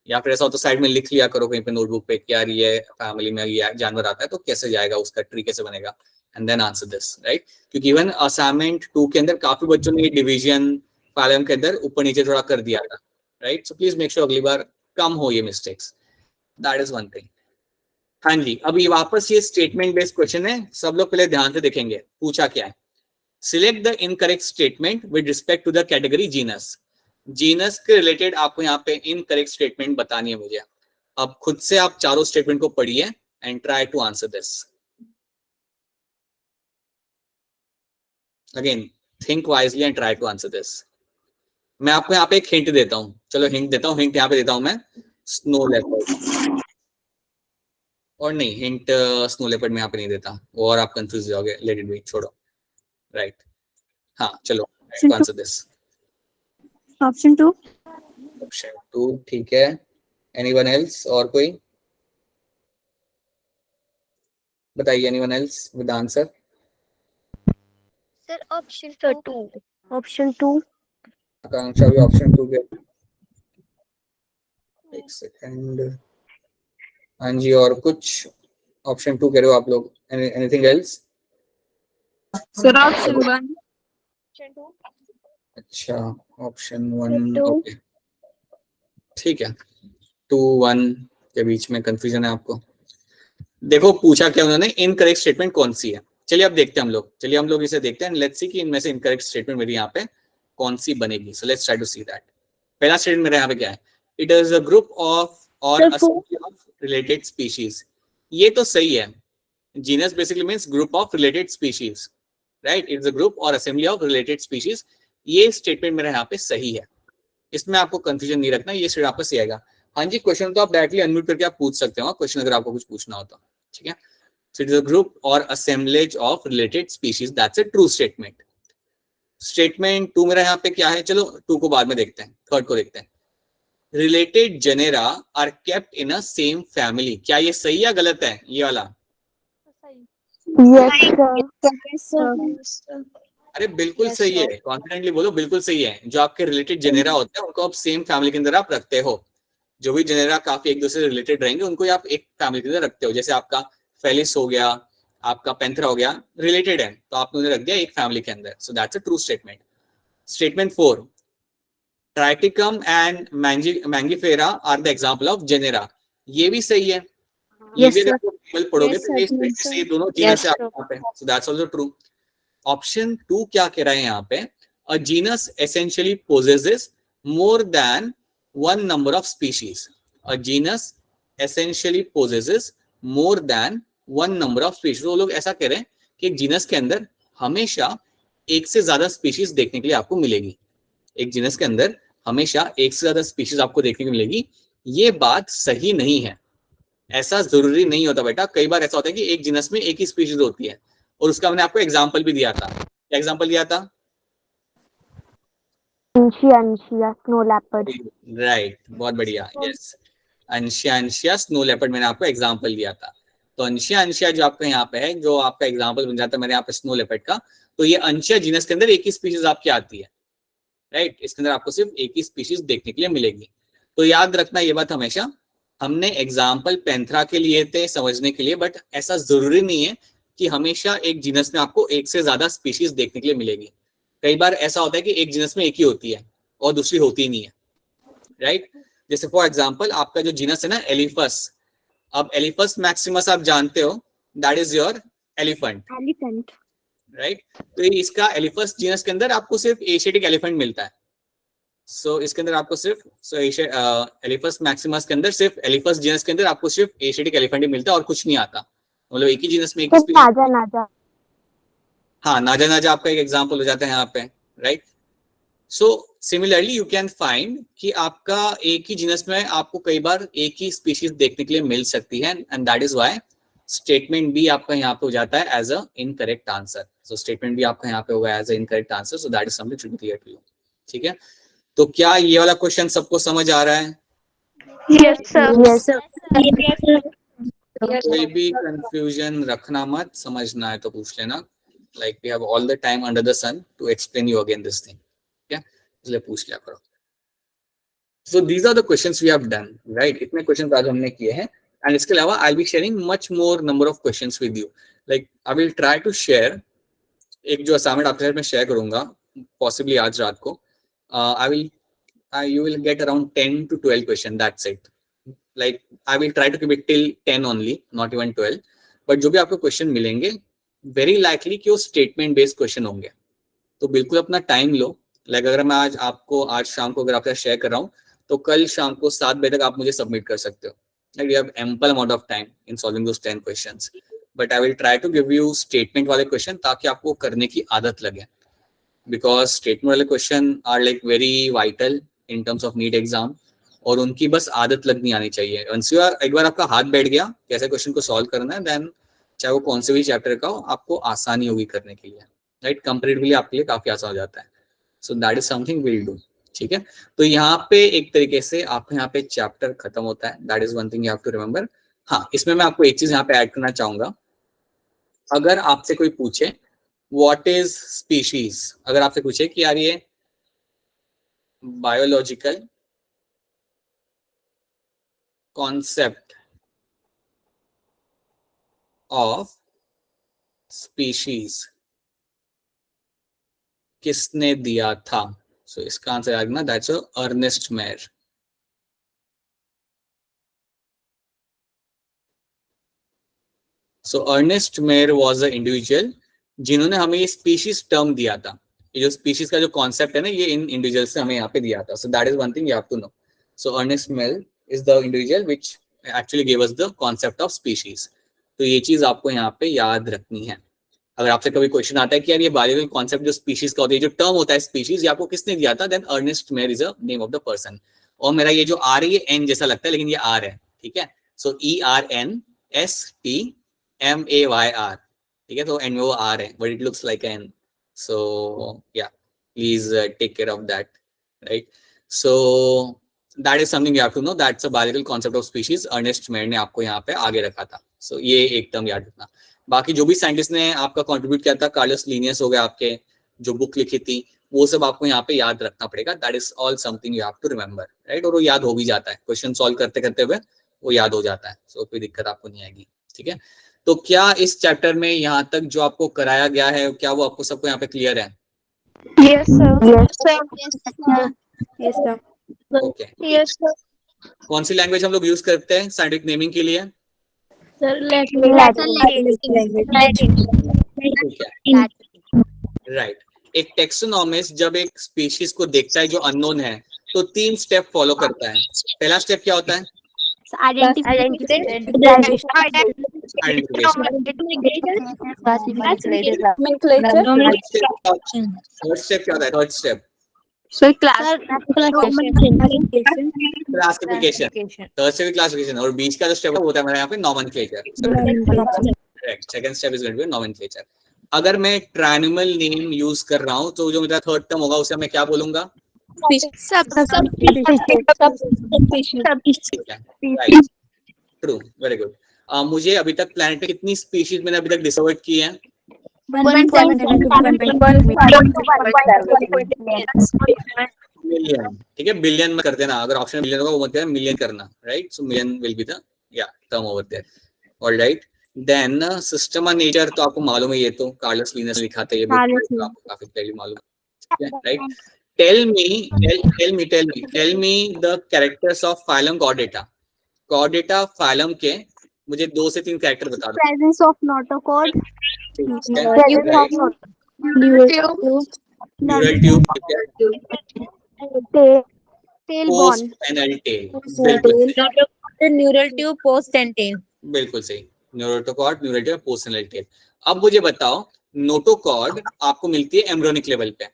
या फिर ऐसा हो तो साइड में लिख लिया करो कहीं पे नोटबुक पे कि यार ये फैमिली में ये जानवर आता है तो कैसे जाएगा, उसका ट्री कैसे बनेगा, and then answer this, right? क्योंकि इवन असाइनमेंट 2 के अंदर काफी बच्चों ने डिवीजन कॉलम के अंदर ऊपर नीचे थोड़ा कर दिया था, right? So please make sure अगली बार कम हो ये mistakes, that is one thing. हाँ जी, अभी वापस ये स्टेटमेंट बेस्ड क्वेश्चन है, सब लोग पहले ध्यान से देखेंगे पूछा क्या है। Select the incorrect statement with respect to the category genus. Genus के रिलेटेड आपको यहाँ पे इनकरेक्ट स्टेटमेंट बतानी है मुझे। अब खुद से आप चारों स्टेटमेंट को पढ़िए and try to answer this. Again think wisely and try to answer this. मैं आपको यहाँ पे एक हिंट देता हूँ, चलो हिंट देता हूँ, हिंट यहाँ पे देता हूँ मैं, स्नो लेपर्ड। और नहीं, हिंट स्नो लेपर्ड में यहाँ पे नहीं देता, और आप कंफ्यूज हो जाओगे, लेट इट बी, छोड़ो, राइट? हाँ चलो, आंसर दिस। Option 2. ऑप्शन 2 ठीक है। Anyone else? और कोई बताइए, anyone else with answer? Sir, option 2. Option 2. आकांक्षा भी ऑप्शन 2 के, एक सेकंड। हाँ जी, और कुछ ऑप्शन 2 कह रहे हो आप लोग? Anything else? Sir option 1। अच्छा, ऑप्शन 1, ओके ठीक है। 2-1 के बीच में कंफ्यूजन है आपको। देखो पूछा क्या उन्होंने, इनकरेक्ट स्टेटमेंट कौन सी है। चलिए अब देखते हैं हम लोग, चलिए हम लोग इसे देखते हैं, लेट्स सी कि इनमें से इनकरेक्ट स्टेटमेंट मेरी यहाँ पे कौन सी बनेगी। So let's try to see that. पहला स्टेटमेंट मेरे यहाँ पे क्या है, it is a group of और असेंबली ऑफ रिलेटेड स्पीशीज। ये तो सही है, genus basically means group of related species, right? It's a group और असेंबली ऑफ रिलेटेड स्पीशीज। ये स्टेटमेंट मेरे यहाँ पे सही है, इसमें आपको कंफ्यूजन नहीं रखना, ये स्टेटमेंट आपका सही आएगा। हाँ जी, क्वेश्चन तो आप डायरेक्टली अनम्यूट करके आप पूछ सकते हो क्वेश्चन, अगर आपको कुछ पूछना हो तो, ठीक है? So it is a group or assemblage of related species. That's a true statement. Statement 2 मेरा यहाँ पे क्या है, चलो 2 को बाद में देखते हैं, 3rd को देखते हैं। Related genera are kept in a same family. क्या ये सही या गलत है ये वाला? Yes, sir. अरे बिल्कुल सही है, कॉन्फिडेंटली बोलो, बिल्कुल सही है। जो आपके रिलेटेड जेनेरा होते हैं उनको आप सेम फैमिली के अंदर आप रखते हो। जो भी जेनेरा काफी एक दूसरे से रिलेटेड रहेंगे उनको आप एक फैमिली के अंदर रखते हो। जैसे आपका फेलिस हो गया, आपका पेंथरा हो गया, रिलेटेड है तो आपने उन्हें रख दिया एक फैमिली के अंदर। So that's a true statement. Statement 4, Triticum and Mangifera are the example of genera. ये भी सही है, ये भी अगर आप पढ़ोगे तो ये दोनों जीनस है आपके यहाँ पे। So that's also true. Option 2 क्या कह रहा है यहाँ पे, अ genus essentially possesses more than one number of species. A genus essentially possesses more than one number of species. वो लोग ऐसा कह रहे हैं कि एक जीनस के अंदर हमेशा एक से ज्यादा स्पीशीज देखने के लिए आपको मिलेगी। एक जीनस के अंदर हमेशा एक से ज्यादा स्पीशीज आपको देखने को मिलेगी। ये बात सही नहीं है, ऐसा जरूरी नहीं होता बेटा, कई बार ऐसा होता है कि एक जिनस में एक ही स्पीशीज होती है, और उसका मैंने आपको एग्जाम्पल भी दिया था। क्या एग्जाम्पल दिया था? अंशिया स्नो लेपर्ड। राइट, बहुत बढ़िया, यस। अंशिया स्नो लेपर्ड मैंने आपको एग्जाम्पल दिया था। तो अंशिया जो आपका यहाँ पे है, जो आपका एग्जाम्पल बन जाता है मेरे यहाँ पे स्नो लेपर्ड का, तो ये अंशिया जीनस के अंदर एक ही स्पीशीज आपकी आती है, राइट। इसके अंदर आपको सिर्फ एक ही स्पीशीज देखने के लिए मिलेगी। तो याद रखना ये बात हमेशा, हमने एग्जाम्पल पैंथरा के लिए थे समझने के लिए, बट ऐसा जरूरी नहीं है कि हमेशा एक जीनस में आपको एक से ज्यादा स्पीशीज देखने के लिए मिलेगी। कई बार ऐसा होता है कि एक जीनस में एक ही होती है और दूसरी होती नहीं है, राइट। जैसे फॉर एग्जाम्पल आपका जो जीनस है ना एलिफस, अब एलिफस मैक्सिमस आप जानते हो, that is your elephant, right. तो इसका एलिफस जीनस के अंदर आपको सिर्फ एशियाटिक एलिफेंट मिलता है। सो इसके अंदर आपको सिर्फ एलिफस मैक्सिमस के अंदर सिर्फ एलिफस जीनस के अंदर आपको सिर्फ एशियाटिक एलिफेंट ही मिलता है और कुछ नहीं आता, मतलब एक ही जीनस में एक ही नाजा। हाँ, नाजा आपका एक एग्जांपल हो जाता है यहाँ पे, right. So similarly you can find कि आपका एक ही जीनस में आपको कई बार एक ही स्पीशीज देखने के लिए मिल सकती है, and that is why statement B आपका यहाँ पे हो जाता है as a incorrect answer. So statement B आपका यहाँ पे होगा as a incorrect answer, so that is something should be clear to you, ठीक है। तो क्या ये वाला क्वेश्चन सबको समझ आ रहा है? Yes, sir. Yes. कोई भी कंफ्यूजन रखना मत, समझना है तो पूछ लेना, like we have all the time under the sun to explain you again this thing, ठीक है, इसलिए पूछ लिया करो। So these are the questions we have done, right. इतने क्वेश्चंस आज हमने किए हैं, एंड इसके अलावा I will be sharing much more number of questions with you, like I will try to share, एक जो असाइनमेंट आपके साथ मैं शेयर करूंगा पॉसिबली आज रात को, you will get around 10 to 12 question, that's it. Like I will try to keep it till 10 only, not even 12, but जो भी आपको क्वेश्चन मिलेंगे वेरी लाइकली कि वो स्टेटमेंट बेस्ड क्वेश्चन होंगे, तो बिल्कुल अपना टाइम लो। लाइक अगर मैं आज शाम को अगर आपके साथ शेयर कर रहा हूँ, तो कल शाम को 7 बजे तक आप मुझे सबमिट कर सकते हो, like you have ample amount of time in solving those 10 questions, but I will try to give you statement वाले क्वेश्चन ताकि आपको करने की आदत लगे, because statement वाले question are like very vital in terms of NEET exam, और उनकी बस आदत लगनी आनी चाहिए। एक बार आपका हाथ बैठ गया कैसे क्वेश्चन को सॉल्व करना है, देन चाहे वो कौन से भी चैप्टर का हो, आपको आसानी होगी करने के लिए, राइट। कंपैरेटिवली आपके लिए काफी आसान हो जाता है, so that is something will do, ठीक है। तो यहाँ पे एक तरीके से आपका यहाँ पे चैप्टर खत्म होता है, that is one thing you have to remember. हाँ, इसमें मैं आपको एक चीज यहाँ पे ऐड करना चाहूंगा, अगर आपसे कोई पूछे व्हाट इज स्पीशीज, अगर आपसे पूछे कि यार ये बायोलॉजिकल कॉन्सेप्ट ऑफ स्पीशीज किसने दिया था, सो इसका आंसर याद रखना, that's Ernest Mayr. So Ernest Mayr was a individual जिन्होंने हमें ये स्पीशीज टर्म दिया था, ये जो स्पीशीज का जो कॉन्सेप्ट है ना, ये इन इंडिविजुअल से हमें यहाँ पे दिया था, so that is one thing you have to know. So Ernest Mayr is the individual which actually give us the concept of species. तो ये चीज आपको यहाँ पे याद रखनी है। अगर आपसे कभी क्वेश्चन आता है कि यार ये बायोलॉजिकल कॉन्सेप्ट जो स्पीशीज का होता है, जो टर्म होता है स्पीशीज, ये आपको किसने दिया था, then Ernest Mayr is a name of the person. और मेरा ये जो आर है ये एन जैसा लगता है, लेकिन ये आर है, ठीक है। सो ERNSTMAYR, ठीक है, तो एंड में वो आर है, but it looks like N, so या please take care of that, right. So that is something you have to know, that's a biological concept of species, Ernest Mayr ने आपको यहाँ पे आगे रखा था। सो ये एक टर्म याद रखना। बाकी जो भी साइंटिस्ट ने आपका कंट्रीब्यूट किया था, कार्लोस लिनियस हो गया, आपके जो बुक लिखी थी, वो सब आपको यहाँ पे याद रखना पड़ेगा, that is all something you have to remember, right. और वो याद हो भी जाता है, क्वेश्चन सॉल्व करते करते हुए वो याद हो जाता है, सो कोई दिक्कत आपको नहीं आएगी, ठीक है। तो क्या इस चैप्टर में यहाँ तक जो आपको कराया गया है, क्या वो आपको सबको यहाँ पे क्लियर है? Yes, sir. Yes. Yes, sir. Okay, Yes, sir. कौन सी लैंग्वेज हम लोग यूज करते हैं साइंटिफिक नेमिंग के लिए? Sir, Latin. राइट। एक टेक्सोनॉमिस्ट जब एक स्पीशीज को देखता है जो अननोन है, तो 3 स्टेप फॉलो करता है। पहला स्टेप क्या होता है? थर्ड स्टेप क्या होता है? Third step sir class classification, tertiary classification, और बीच का जो स्टेप होता है हमारे यहाँ पे nomenclature. Correct, second step is going to be nomenclature. अगर मैं ट्राइनोमियल नेम यूज कर रहा हूँ तो जो मेरा थर्ड टर्म होगा उसे मैं क्या बोलूंगा? Right, true, very good. मुझे अभी तक प्लैनेट में कितनी स्पीशीज मैंने अभी तक डिस्कवर की है? मिलियन, ठीक है, बिलियन में कर देना, अगर ऑप्शन मिलियन होगा वो मत करना, मिलियन करना, right. So million will be the या term over there. Alright, then system of nature तो आपको मालूम है, ये तो कार्लोस लिनस लिखा था, ये बुक तो आपको काफी क्लियरली मालूम है, right. Tell me the characters of phylum Chordata। Chordata phylum के मुझे 2 से 3 कैरेक्टर बता दो। Presence of notochord. Neural tube, Tail post bone. Anal tail, neural tube post and tail. बिल्कुल सही, notochord, neural tube, post anal tail. अब मुझे बताओ, नोटोकॉर्ड आपको मिलती है एम्ब्रियोनिक लेवल पे,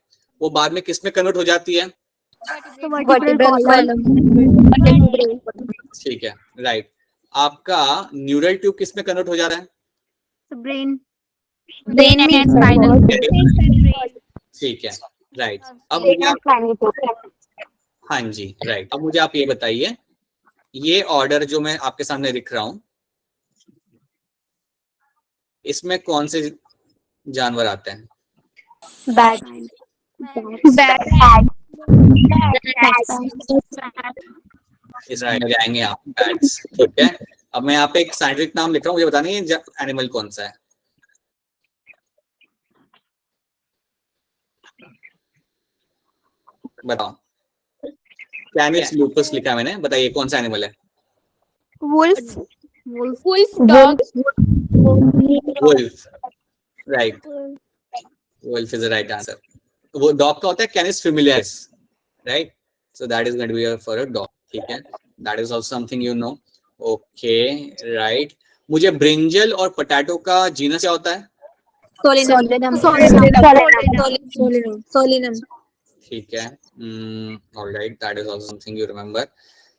वो बाद में किस में कन्वर्ट हो जाती है? Vertebral column. ठीक है, राइट। आपका न्यूरल ट्यूब किस में कन्वर्ट हो जा रहा है? Brain. Brain and spinal. ठीक है, राइट। अब मुझे आप, हाँ जी, राइट। अब मुझे आप ये बताइए, ये ऑर्डर जो मैं आपके सामने लिख रहा हूं, इसमें कौन से जानवर आते हैं? इसमें जाएंगे आप, बैट्स, ठीक है। अब मैं यहाँ पे एक साइंटिफिक नाम लिख रहा हूँ, मुझे बताना है ये एनिमल कौन सा है। बताओ, कैनिस लूपस लिखा है मैंने, बताइए कौन सा एनिमल है? Wolf. Wolf, right, wolf is the right answer. वो डॉग का होता है कैनिस फेमिलियरिस, right. So that is going to be for a dog, ठीक है। That is also something you know, okay, right. मुझे ब्रिंजल और पोटैटो का जीनस क्या होता है? सोलिनम। ठीक है, alright, that is also something you remember.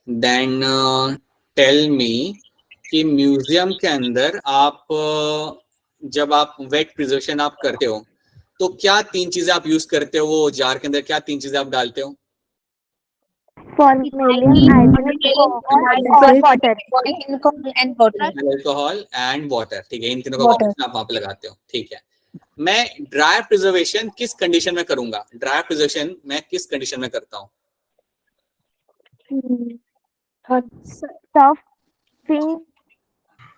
Then tell me कि म्यूजियम के अंदर आप जब आप वेट प्रिजर्वेशन आप करते हो तो क्या 3 चीजें आप यूज करते हो? वो जार के अंदर क्या 3 चीजें आप डालते हो? अल्कोहल एंड वाटर, ठीक है, इन तीनों का कॉम्बिनेशन आप वहां पे लगाते हो, ठीक है। मैं ड्राई प्रिजर्वेशन किस कंडीशन में करूंगा? ड्राई प्रिजर्वेशन मैं किस कंडीशन में करता हूँ?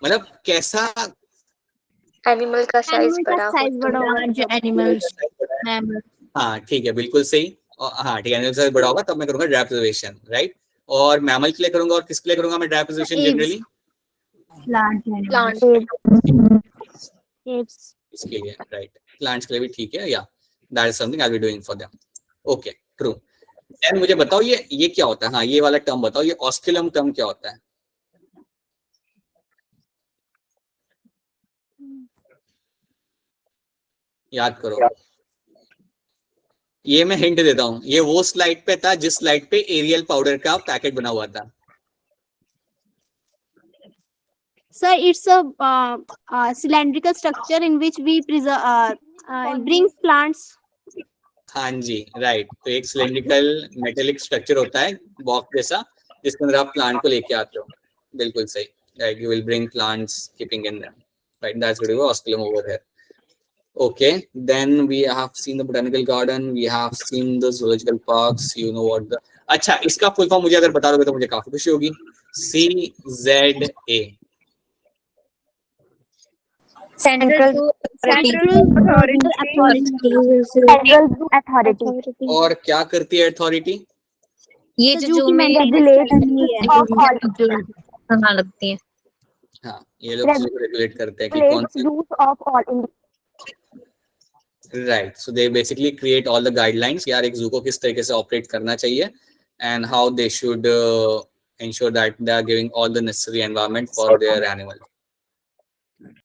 मतलब कैसा एनिमल का साइज बड़ा होगा जो एनिमल्स। हाँ, ठीक है, बिल्कुल सही। हाँ, ठीक है, एनिमल साइज बड़ा होगा तब मैं करूंगा ड्राई प्रिजर्वेशन, राइट। और मैमल के लिए करूंगा, और किसके लिए करूंगा मैं ड्राई प्रिजर्वेशन जनरली? प्लांट। इसके लिए, राइट, प्लांट्स के लिए भी, ठीक है, या that is something I will be doing for them, okay, true. Then मुझे बताओ ये क्या होता है? हाँ, ये वाला टर्म बताओ, ये ऑस्कुलम टर्म क्या होता है? याद करो, ये मैं हिंट देता हूँ, ये वो स्लाइड पे था जिस स्लाइड पे एरियल पाउडर का पैकेट बना हुआ था। Sir, it's a cylindrical structure in which we bring plants. हाँ जी, राइट। तो एक सिलेंड्रिकल मेटेलिक स्ट्रक्चर होता है बॉक्स जैसा, जिसके अंदर आप प्लांट को लेके आते हो, बिल्कुल सही, right. You will bring plants keeping in them, right, that's what is osculum over here. Okay, then we have seen the botanical garden, we have seen the zoological parks, you know what the, अच्छा, इसका full form मुझे अगर बता दोगे तो मुझे काफी खुशी होगी। CZA, Central Authority. और क्या करती है अथॉरिटी? ये जो में लगती है, हाँ, ये लोग रेगुलेट करते हैं कि कौन सी, right. So they basically create all the guidelines, यार एक जू को किस तरीके से ऑपरेट करना चाहिए, and how they should ensure that they are giving all the necessary environment for their animal.